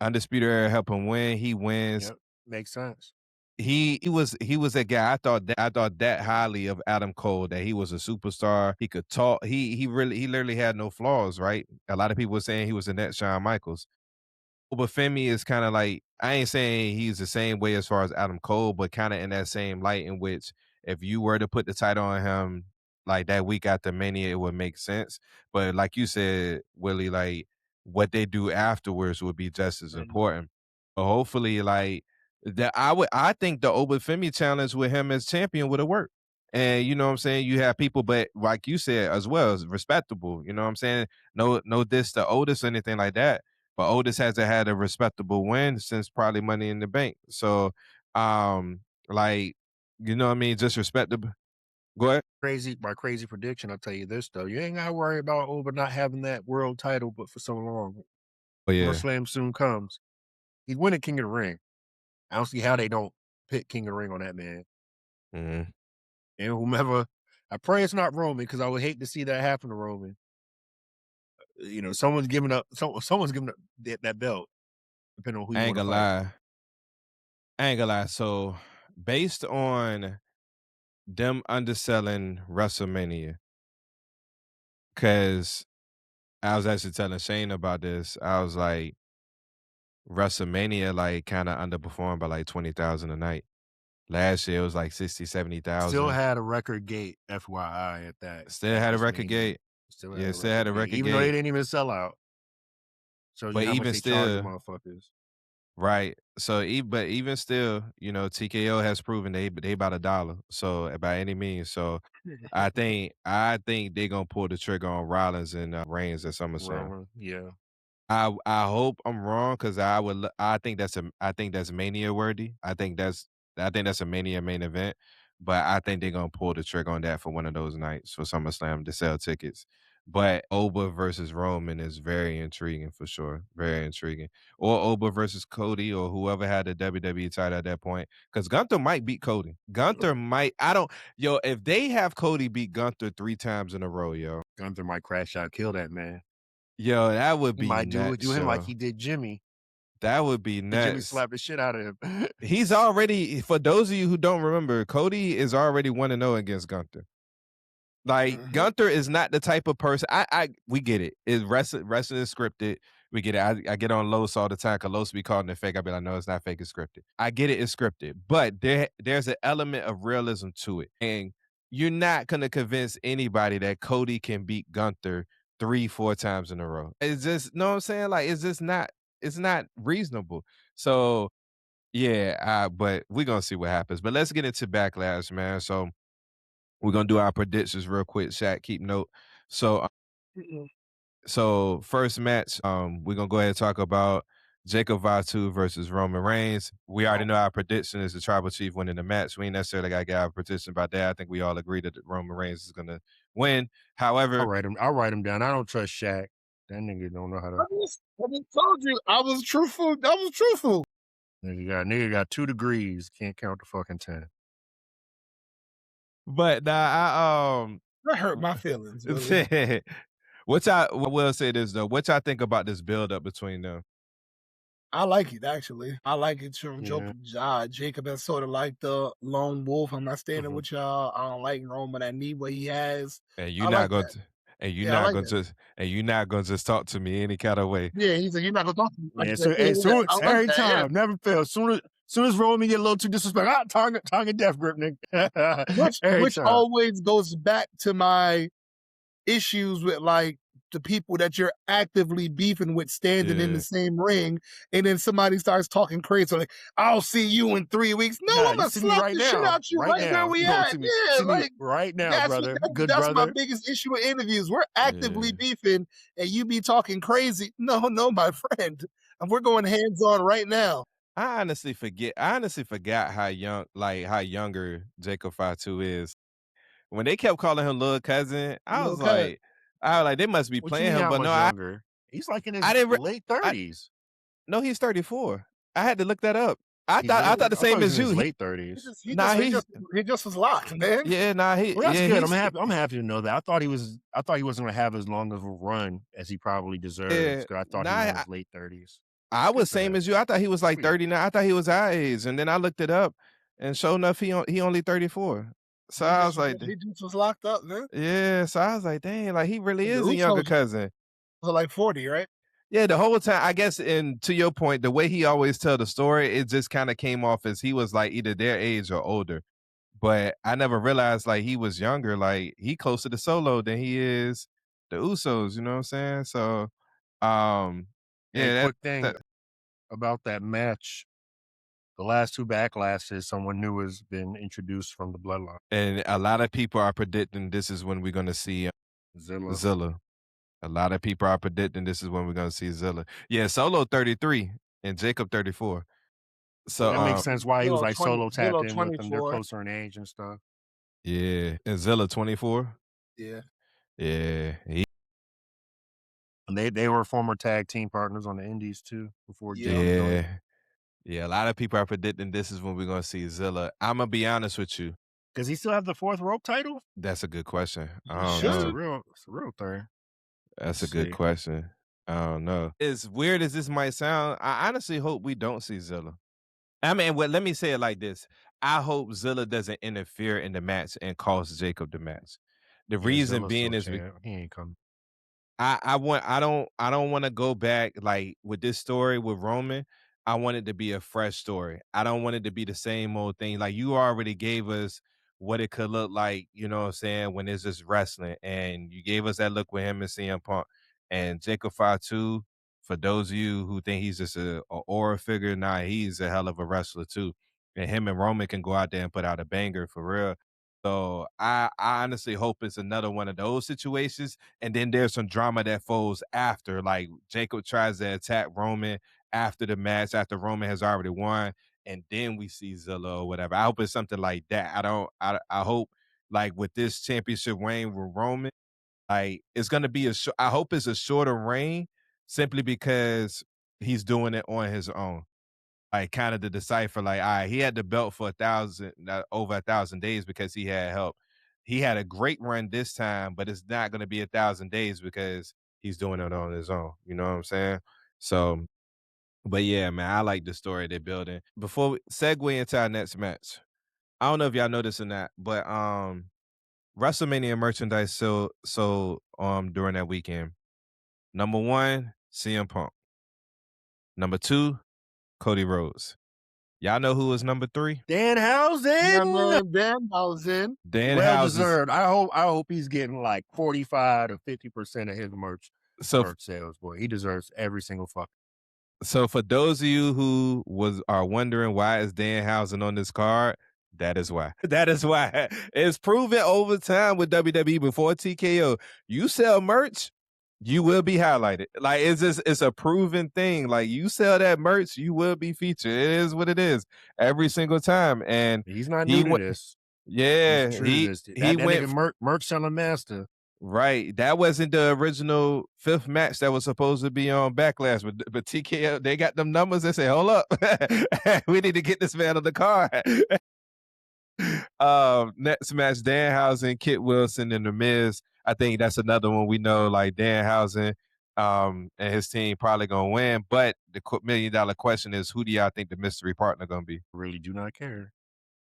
Undisputed Era help him win, he wins. Yep, makes sense. He was a guy. I thought that highly of Adam Cole, that he was a superstar. He could talk. He literally had no flaws, right? A lot of people were saying he was the next Shawn Michaels. But Femi is kind of like, I ain't saying he's the same way as far as Adam Cole, but kind of in that same light in which if you were to put the title on him like that week after Mania, it would make sense. But like you said, Willie, like what they do afterwards would be just as Mhm. important. But hopefully, like that, I think the Femi challenge with him as champion would have worked. And you know what I'm saying? You have people, but like you said as well, is respectable. You know what I'm saying? No diss to Otis or anything like that, but Otis hasn't had a respectable win since probably Money in the Bank. So, like, you know what I mean? Just respectable. Go ahead. My crazy prediction, I'll tell you this though. You ain't gotta worry about Oba not having that world title, but for so long. Oh yeah. SummerSlam soon comes. He's winning King of the Ring. I don't see how they don't pick King of the Ring on that man. Mhm. And whomever I pray it's not Roman because I would hate to see that happen to Roman. You know, someone's giving up that belt, depending on who I you ain't want to gonna fight. lie. I ain't gonna lie. So, based on them underselling WrestleMania, because I was actually telling Shane about this. I was like, WrestleMania like kind of underperformed by like 20,000 a night. Last year it was like 60, Still 70,000. had a record gate, FYI, at that Still at had a record WrestleMania. gate. Still had Yeah, a still had record a gate, record even though they gate. didn't even sell out. Shows you But how much even they charge the still, motherfuckers. right. So, but even still, TKO has proven they about a dollar. So by any means, so I think they're gonna pull the trigger on Rollins and Reigns at SummerSlam. Roman, yeah. I hope I'm wrong because I think that's mania worthy. I think that's a mania main event. But I think they're gonna pull the trigger on that for one of those nights for SummerSlam to sell tickets. But Oba versus Roman is very intriguing for sure. Very intriguing. Or Oba versus Cody or whoever had the WWE title at that point. Because Gunther might beat Cody. Gunther might. I don't. Yo, if they have Cody beat Gunther 3 times in a row, yo, Gunther might crash out, kill that man. that would He be might do nuts, him like yo. he did Jimmy. That would be Jimmy nuts. slapped the shit out of him. He's already, for those of you who don't remember, Cody is already 1-0 against Gunther. Like Mhm. Gunther is not the type of person. We get it. It's wrestling is scripted. We get it. I get on Los all the time because Los be calling it fake. I be like, no, it's not fake. It's scripted. I get it. It's scripted, but there's an element of realism to it, and you're not gonna convince anybody that Cody can beat Gunther 3, 4 times in a row. It's just, know what I'm saying? Like it's just not. It's not reasonable. So yeah, but we're gonna see what happens. But let's get into Backlash, man. So we're gonna do our predictions real quick. Shaq, keep note. So, Mhm. so first match, we're gonna go ahead and talk about Jacob Fatu versus Roman Reigns. We already know our prediction is the Tribal Chief winning the match. We ain't necessarily got to get our prediction about that. I think we all agree that Roman Reigns is gonna win. However, I'll write him down. I don't trust Shaq. That nigga don't know how to. I just told you I was truthful. I was truthful. Nigga got 2 degrees. Can't count to fucking 10. but nah, That hurt my feelings. Really. what y'all I will say this though. What y'all think about this build up between them? I like it actually. I like it from Yeah. Jacob as sort of like the lone wolf. I'm not standing Mhm. with y'all. I don't like Roman. I need what he has. And I you're like not going that. to and you're Yeah, I not like going that. to and you're not going to just talk to me any kind of way. Yeah, he's like, you're not gonna talk to me like Yeah, that. so Yeah, as yeah, soon I like every that. Yeah. time, never fails. Soon as Roman get a little too disrespectful, tongue and death grip, nigga. Every Which time. always goes back to my issues with like the people that you're actively beefing with standing in the Yeah. same ring, and then somebody starts talking crazy like, "I'll see you in 3 weeks." No, Nah, I'm you gonna see me slap right the shit now. out you Right right where now. we You gonna at. Yeah, see me like right now, brother. Good that's my brother. biggest issue with interviews. We're actively Yeah. beefing, and you be talking crazy. No, my friend, and we're going hands on right now. I honestly forgot how young like how younger Jacob Fatu is. When they kept calling him little cousin, Okay, I was like, they must be What you playing mean him. how But no, much younger? He's like in I his didn't. late I 30s. no, he's 34. I had to look that up. I thought the I thought he same was in as you. his late 30s. Nah, he's he just was locked, man. yeah, nah, Well, that's good. he's I'm happy to know that. I thought he wasn't gonna have as long of a run as he probably deserves yeah, because I thought he was in nah. his late 30s. I Good was for same him. as you. I thought he was like Sweet. 39. I thought he was our age, and then I looked it up, and sure enough, he only 34. So I was like, He just was locked up, man. yeah. So I was like, dang, like he really And the is a younger Usos cousin. was like 40, right? Yeah, the whole time, I guess, and to your point, the way he always tell the story, it just kind of came off as he was like either their age or older. But I never realized like he was younger. Like he closer to Solo than he is the Usos. You know what I'm saying? So, um, Hey, yeah, quick that thing about that match. The last 2 backlashes, someone new has been introduced from the bloodline. and a lot of people are predicting this is when we're gonna see Zilla. Zilla. A lot of people are predicting this is when we're gonna see Zilla. Yeah, Solo 33 and Jacob 34. So, That makes sense why he was like solo tapped Zillow in with them. They're 24. closer in age and stuff. yeah, and Zilla 24. Yeah. Yeah, And they were former tag team partners on the Indies too before Yep. Jacob joined. yeah, yeah. A lot of people are predicting this is when we're gonna see Zilla. I'm gonna be honest with you. Does he still have the 4th rope title? That's a good question. I He don't That's know. should. it's a real thing. That's Let's a good see. question. I don't know. As weird as this might sound, I honestly hope we don't see Zilla. I mean, well, let me say it like this. I hope Zilla doesn't interfere in the match and cost Jacob the match. The Yeah, reason Zilla's being still is champ. He ain't coming. I don't want to go back like with this story with Roman. I want it to be a fresh story. I don't want it to be the same old thing. Like you already gave us what it could look like, you know what I'm saying, when it's just wrestling. And you gave us that look with him and CM Punk. And Jacob Fatu, for those of you who think he's just a aura figure, nah, he's a hell of a wrestler too. And him and Roman can go out there and put out a banger for real. So I honestly hope it's another one of those situations. And then there's some drama that follows after. Like Jacob tries to attack Roman after the match, after Roman has already won, and then we see Zilla or whatever. I hope it's something like that. I hope like with this championship reign with Roman, like it's gonna be I hope it's a shorter reign simply because he's doing it on his own, like kind of to decipher, like, all right, he had the belt for over 1,000 days because he had help. He had a great run this time, but it's not going to be 1,000 days because he's doing it on his own. You know what I'm saying? So, but yeah, man, I like the story they're building. Before we segue into our next match, I don't know if y'all know this or not, but WrestleMania merchandise sold during that weekend. Number one, CM Punk. Number two, Cody Rhodes. Y'all know who was number three? Yeah, Danhausen. man. Dan, I was in. Well Danhausen's. deserved. I hope he's getting like 45 to 50% of his merch So sales, boy. He deserves every single fuck. So for those of you who are wondering why is Danhausen on this card, that is why. That is why. It's proven over time with WWE before TKO. You sell merch, You will be highlighted. Like, it's a proven thing. Like, you sell that merch, you will be featured. It is what it is every single time. And He's not he new to went this. He's yeah, true to this. he That went nigga merch selling master. right. That wasn't the original 5th match that was supposed to be on Backlash, but TKO, they got them numbers and say, "Hold up. We need to get this man on the card." Next match, Danhausen, Kit Wilson, and The Miz. I think that's another one we know, like Danhausen and his team probably gonna win. But the $1 million question is, who do y'all think the mystery partner gonna be? Really do not care.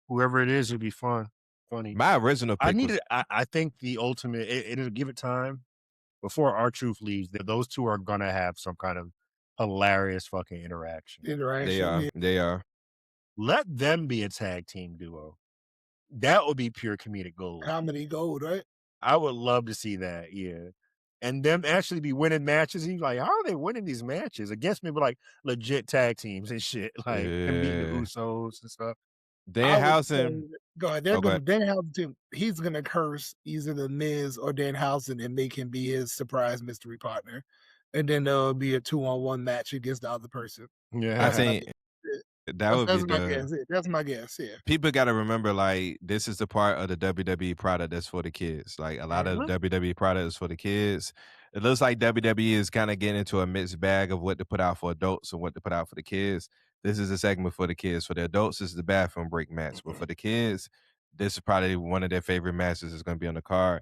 Whoever it is, it'll be fun. Funny. My original I pick need was it. I think the ultimate, it'll give it time before our truth leaves. Those two are gonna have some kind of hilarious fucking interaction. they Interaction, are yeah. they are. Let them be a tag team duo. That would be pure comedic gold. Comedy gold, right? I would love to see that, yeah. And them actually be winning matches. And you're like, how are they winning these matches against maybe like legit tag teams and shit? Like him beating the Yeah. Usos and stuff. I would Danhausen. say go ahead. They're Oh, go gonna ahead. Danhausen, he's gonna curse either the Miz or Danhausen and make him be his surprise mystery partner. And then there'll be a 2-on-1 match against the other person. I That's Yeah. what I think think. Yeah. that That's would be that's my the guess. Yeah, that's my guess, yeah. people got to remember, like, this is the part of the WWE product that's for the kids. Like, a lot of the Mhm. WWE product is for the kids. It looks like WWE is kind of getting into a mixed bag of what to put out for adults and what to put out for the kids. This is a segment for the kids. For the adults, this is the bathroom break match. But for the kids, this is probably one of their favorite matches that's going to be on the card.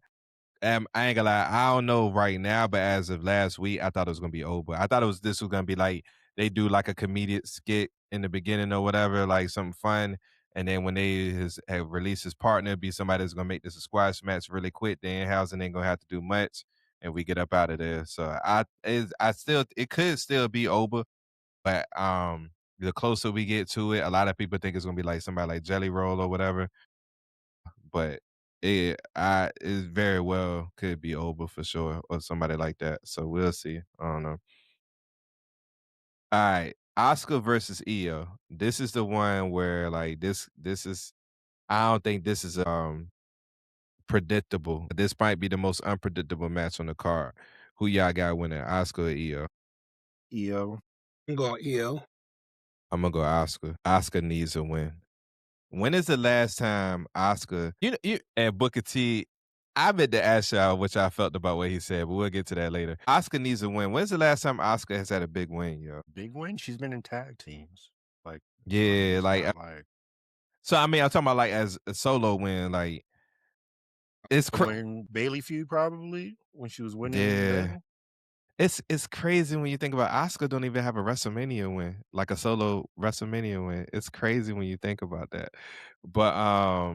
I ain't gonna lie, I don't know right now, but as of last week, I thought it was gonna be over. I thought this was gonna be like they do like a comedic skit in the beginning or whatever, like something fun. And then when they have released his partner, be somebody that's gonna make this a squash match really quick. Then Housen ain't gonna have to do much, and we get up out of there. So I still it could still be over, but the closer we get to it, a lot of people think it's gonna be like somebody like Jelly Roll or whatever, but it very well could be over for sure or somebody like that. So we'll see. I don't know. All right. Oscar versus Io. This is the one where like this is I don't think this is predictable. This might be the most unpredictable match on the card. Who y'all got winning? Oscar or Io? EO. I'm going EO. I'm gonna go Oscar. Oscar needs a win. When is the last time Oscar, you and Booker T? I meant to ask y'all what y'all felt about what he said, but we'll get to that later. Oscar needs a win. When's the last time Oscar has had a big win, yo? Big win. She's been in tag teams. Like, Yeah, it's like not like so. I mean, I'm talking about like as a solo win. Like it's when Bailey feud probably when she was winning yeah, then. it's crazy when you think about Oscar don't even have a WrestleMania win, like a solo WrestleMania win. It's crazy when you think about that. But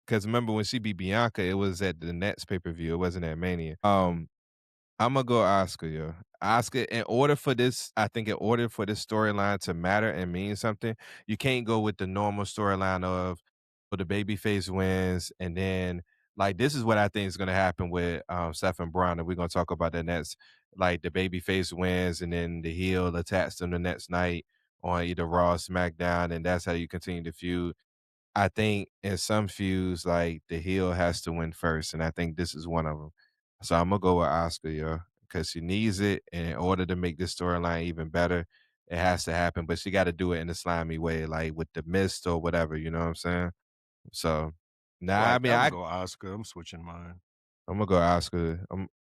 because remember when she beat Bianca, it was at the Nets pay per view. It wasn't at Mania. Imma go Oscar, yo. Oscar, in order for this I think in order for this storyline to matter and mean something, you can't go with the normal storyline of for the babyface wins, and then like, this is what I think is gonna happen with, Seth and Braun, and we're gonna talk about that next. Like, the babyface wins, and then the heel attacks them the next night on either Raw or SmackDown, and that's how you continue to feud. I think in some feuds, like, the heel has to win first, and I think this is one of them. So Imma go with Asuka, yo, because she needs it, and in order to make this storyline even better, it has to happen, but she gotta do it in a slimy way, like, with the mist or whatever, you know what I'm saying? So, I nah, I like mean, that. I'm gonna go Oscar. I'm switching mine. Imma go Asuka.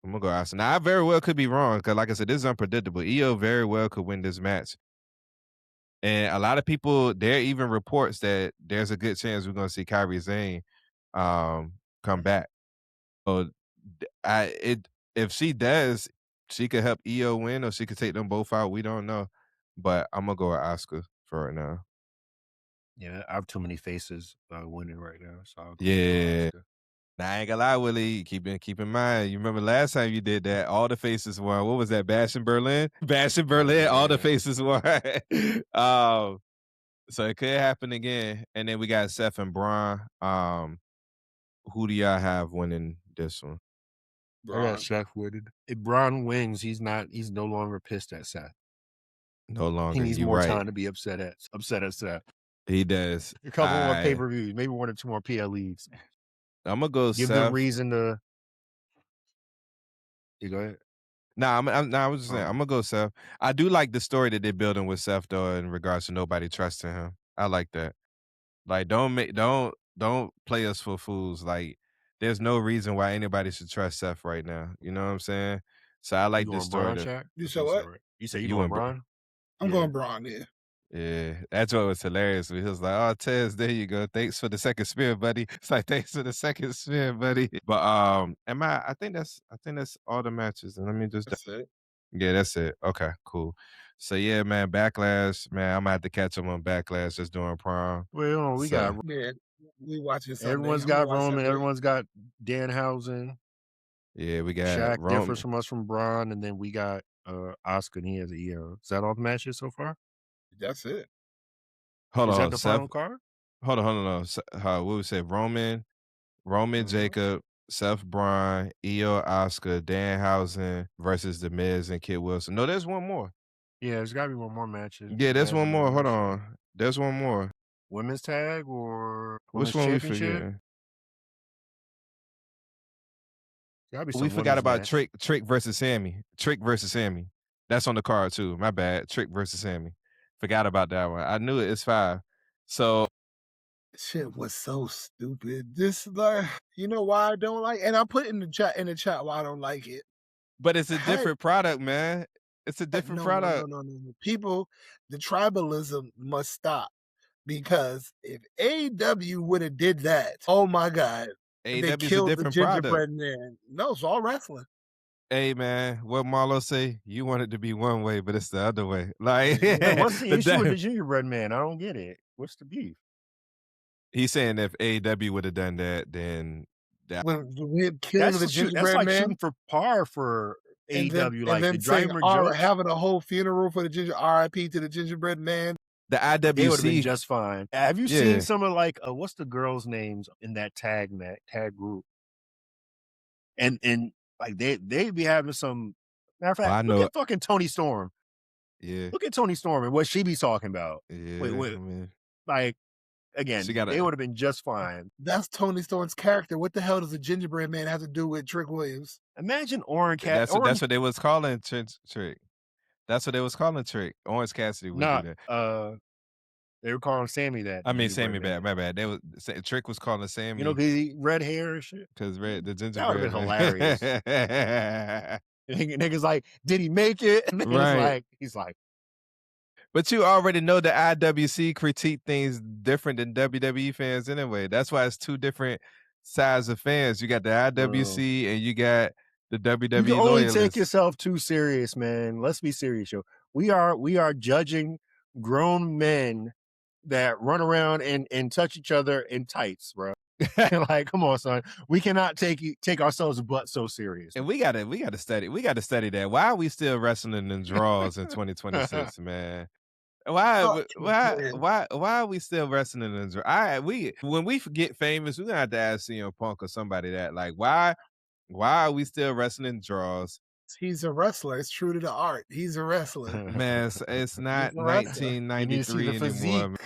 Imma go Asuka. Now, I very well could be wrong, because like I said, this is unpredictable. Io very well could win this match. And a lot of people, there are even reports that there's a good chance we're gonna see Kyrie Zane come back. So I it if she does, she could help Io win or she could take them both out. We don't know. But I'm gonna go with Oscar for right now. Yeah, I have too many faces winning right now, so I'll go Yeah. Oscar. Now, I ain't gonna lie, Willie. Keep in mind. You remember last time you did that, all the faces won. What was that? Bash in Berlin? Bash in Berlin, all the Yeah. faces won. um, so it could happen again. And then we got Seth and Braun. Who do y'all have winning this one? I got Braun. Seth winning. If Braun wins, he's no longer pissed at Seth. No He longer. needs You more right. time to be upset at Seth. He does. A couple more I pay-per-views, maybe 1 or 2 more PLEs. I'm gonna go Give them Seth. reason to. You go ahead. Nah, I was just saying, I'm gonna go Seth. I do like the story that they're building with Seth though, in regards to nobody trusting him. I like that. Like, don't play us for fools. Like, there's no reason why anybody should trust Seth right now. You know what I'm saying? So I You like this going story Braun, that Shaq? You That's said what you said, what? right? You say you you going and Braun? I'm Yeah. going Braun. Yeah, yeah, that's what was hilarious. He was like, "Oh, Tez, there you go. Thanks for the second spin, buddy." It's like, "Thanks for the second spin, buddy." But am I think that's all the matches. And let me just that's it. yeah, that's it. Okay, cool. So yeah, man, Backlash, man, I'm gonna have to catch him on Backlash just doing prom. Well, we got So Yeah, we watching Sunday. everyone's I'm gonna got watch Roman, Sunday. everyone's got Danhausen. yeah, we got Shaq differs Rome. from us from Braun, and then we got Oscar and he has a EO. Is that all the matches so far? That's it. Hold Is that on, the Seth. final card? Hold on, no. What we say? Roman Uh-huh. Jacob, Seth Bryan, Io Oscar, Danhausen versus The Miz and Kid Wilson. No, there's one more. Yeah, there's got to be one more matches. Yeah, there's one Imagine that more. Hold no shit. on. There's one more. Women's tag or Which women's one we championship? forgetting? Got to be We some forgot women's about match. Trick versus Sammy. Trick versus Sammy. That's on the card too. My bad. Trick versus Sammy. Forgot about that one. I knew it. It's 5. So, Shit was so stupid. This like, you know why I don't like, and I put in the chat why I don't like it. but it's a Had different product, man. It's a different no, no, no, product. no, no, no. People, the tribalism must stop because if AEW would have did that, oh my god, they AEW is a killed the different product. gingerbread man. No, it's all wrestling. Hey man, what Marlo say? You want it to be one way, but it's the other way. Like Wait, what's the issue with the that, gingerbread man? I don't get it. What's the beef? he's saying if AEW would have done that, then that When killing the That's gingerbread like man, shooting for par for AEW. and Like the then saying, driver "All right, jokes, having a whole funeral for the ginger R.I.P. to the gingerbread man." the they would have been IWC, just fine. Have you seen yeah. some of like what's the girls' names in that tag group? And like they be having some matter of Well, fact, I look know, at fucking Tony Storm. yeah, Look at Tony Storm and what she be talking about. yeah. I Wait, mean, like she again, got they a would have been just fine. That's Tony Storm's character. What the hell does the gingerbread man have to do with Trick Williams? Imagine that's what they was calling Trick. That's what they was calling Trick. Orange Cassidy would do not that. they were calling Sammy that I mean, gingerbread Sammy man. bad, my bad. They was Trick was calling You know, Sammy cause he red hair and shit. because red the That would have gingerbread been hilarious. man. Niggas like, did he make it? And Right. he's like, But you already know the IWC critique things different than WWE fans anyway. That's why it's two different sides of fans. You got the bro. IWC and you got the You can WWE only take loyalists. yourself too serious, man. Let's be serious, yo. We are judging grown men that run around and touch each other in tights, bro. Like, come on, son. We cannot take ourselves but so serious. And we gotta study that. Why are we still wrestling in draws in 2026, man? Oh, Why are we still wrestling in draws? We when we get famous, we're gonna have to ask CM Punk or somebody that like why are we still wrestling draws? he's a wrestler. It's true to the art. He's a wrestler. Man, it's He's not a wrestler. You need to see 1993 the anymore. physique, Man.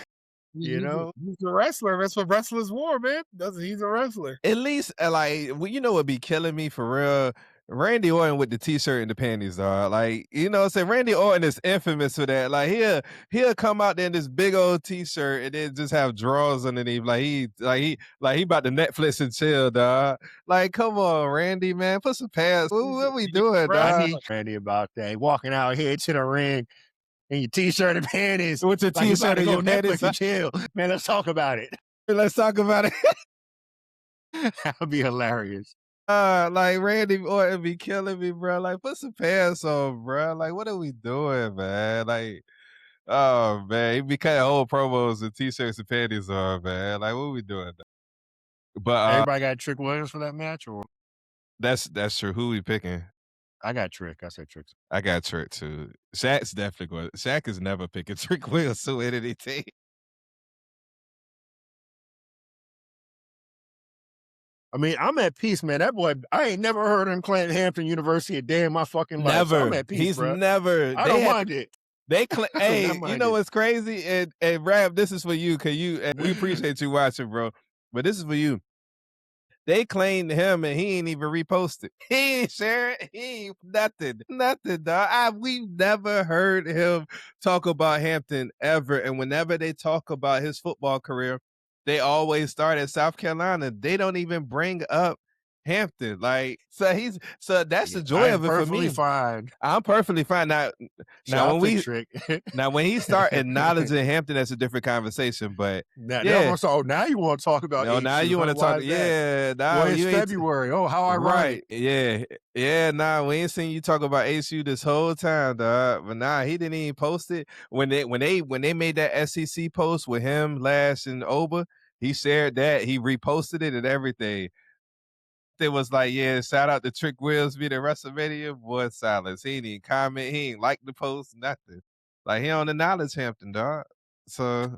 you know? He's a wrestler. That's what wrestlers wore, man. He's a wrestler. At least, you know what be killing me for real? Randy Orton with the t-shirt and the panties, dog. Like, you know what I'm saying? Randy Orton is infamous for that. Like, he'll come out there in this big old t-shirt and then just have drawers underneath. He about to Netflix and chill, dog. Like, come on, Randy, man. Put some pants. What we He's a doing, I dog? wrestler. need Randy about that. Walking out here to the ring in your t-shirt and panties. With your Like you about t-shirt to and go your panties. Netflix and chill. Man, let's talk about it. Let's talk about it. That would be hilarious. Like Randy Orton be killing me, bro. Like, put some pants on, bro. Like, what are we doing, man? Like, oh man, he be cutting whole promos and t-shirts and panties on, man. Like, what we doing? But Everybody got Trick Williams for that match, or that's true. Who we picking? I got Trick. I said Trick. I got Trick too. Shaq's definitely going. Shaq is never picking Trick Williams to win anything. I mean, I'm at peace, man. That boy, I ain't never heard him claim Hampton University a day in my fucking life. So I'm Never. at peace, He's bro. never. I don't mind it. Hey, you know it. what's crazy? And Rab, this is for you. We appreciate you watching, bro. But this is for you. They claimed him and he ain't even reposted. He ain't share it. He ain't nothing. Nothing, dog. We've never heard him talk about Hampton ever. And whenever they talk about his football career, they always start at South Carolina. They don't even bring up Hampton. Like, so that's Yeah, the I joy am of it for perfectly me. fine. I'm perfectly fine. Now Shout out when to we Trick. now when he start acknowledging Hampton, that's a different conversation. But Now I'm yeah, gonna say, oh, now you want to talk about no, now HU, you want huh? to Why talk. is that? Yeah, Well, now it's you ain't February. Oh, how ironic. right. Yeah, yeah. Nah, we ain't seen you talk about ASU this whole time, dog. But nah, he didn't even post it when they made that SEC post with him, Lash, and Oba. He shared that. He reposted it and everything. It was like, yeah, shout out to Trick Willsby, the WrestleMania boy. Silence. He ain't even comment. He ain't like the post. Nothing. Like he don't acknowledge Hampton, dog. So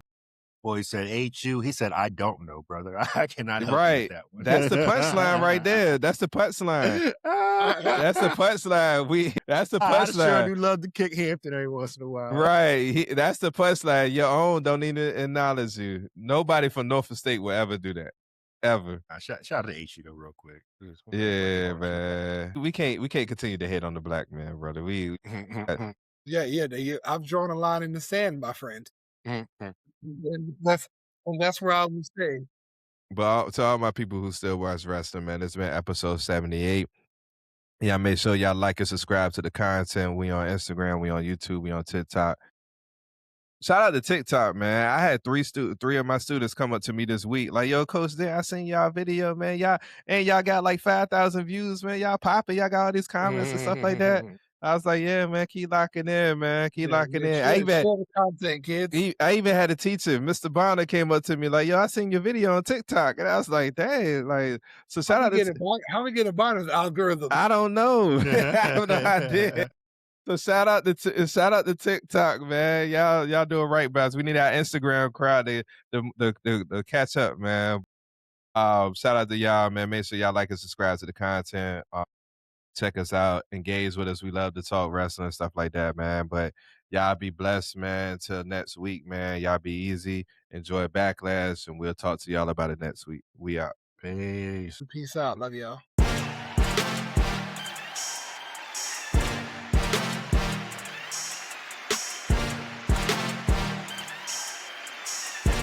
Boy, he said HU. He said, I don't know, brother. I cannot help you with right, that one. that's the punchline right there. That's the punchline. That's the punchline. That's the I sure punchline. do love to kick Hampton every once in a while. Right. That's the punchline. Your own don't even acknowledge you. Nobody from Norfolk State will ever do that. Ever. Shout out to HU though, real quick. Just wanna let Yeah, y'all keep that man. We can't continue to hate on the black man, brother. Yeah. I've drawn a line in the sand, my friend. And that's where I will stay. But to all my people who still watch wrestling, man, it's been episode 78. Yeah, make sure y'all like and subscribe to the content. We on Instagram, we on YouTube, we on TikTok. Shout out to TikTok, man. I had three of my students come up to me this week, like, "Yo, Coach Dan, I seen y'all video, man. Y'all got like 5,000 views, man. Y'all popping. Y'all got all these comments and stuff like that." I was like, "Yeah, man. Keep locking in, man. Keep Yeah, locking in." share the content, kids. I even had a teacher, Mr. Bonner, came up to me like, "Yo, I seen your video on TikTok," and I was like, "Dang!" Like, so shout out to. How we get a bonus algorithm? I don't know. I have no idea. So shout out to TikTok, man. Y'all doing right by us. We need our Instagram crowd to catch up, man. Shout out to y'all, man. Make sure y'all like and subscribe to the content. Check us out, engage with us. We love to talk wrestling and stuff like that, man. But y'all be blessed, man. Till next week, man. Y'all be easy. Enjoy Backlash, and we'll talk to y'all about it next week. We out. Peace. Peace out. Love y'all.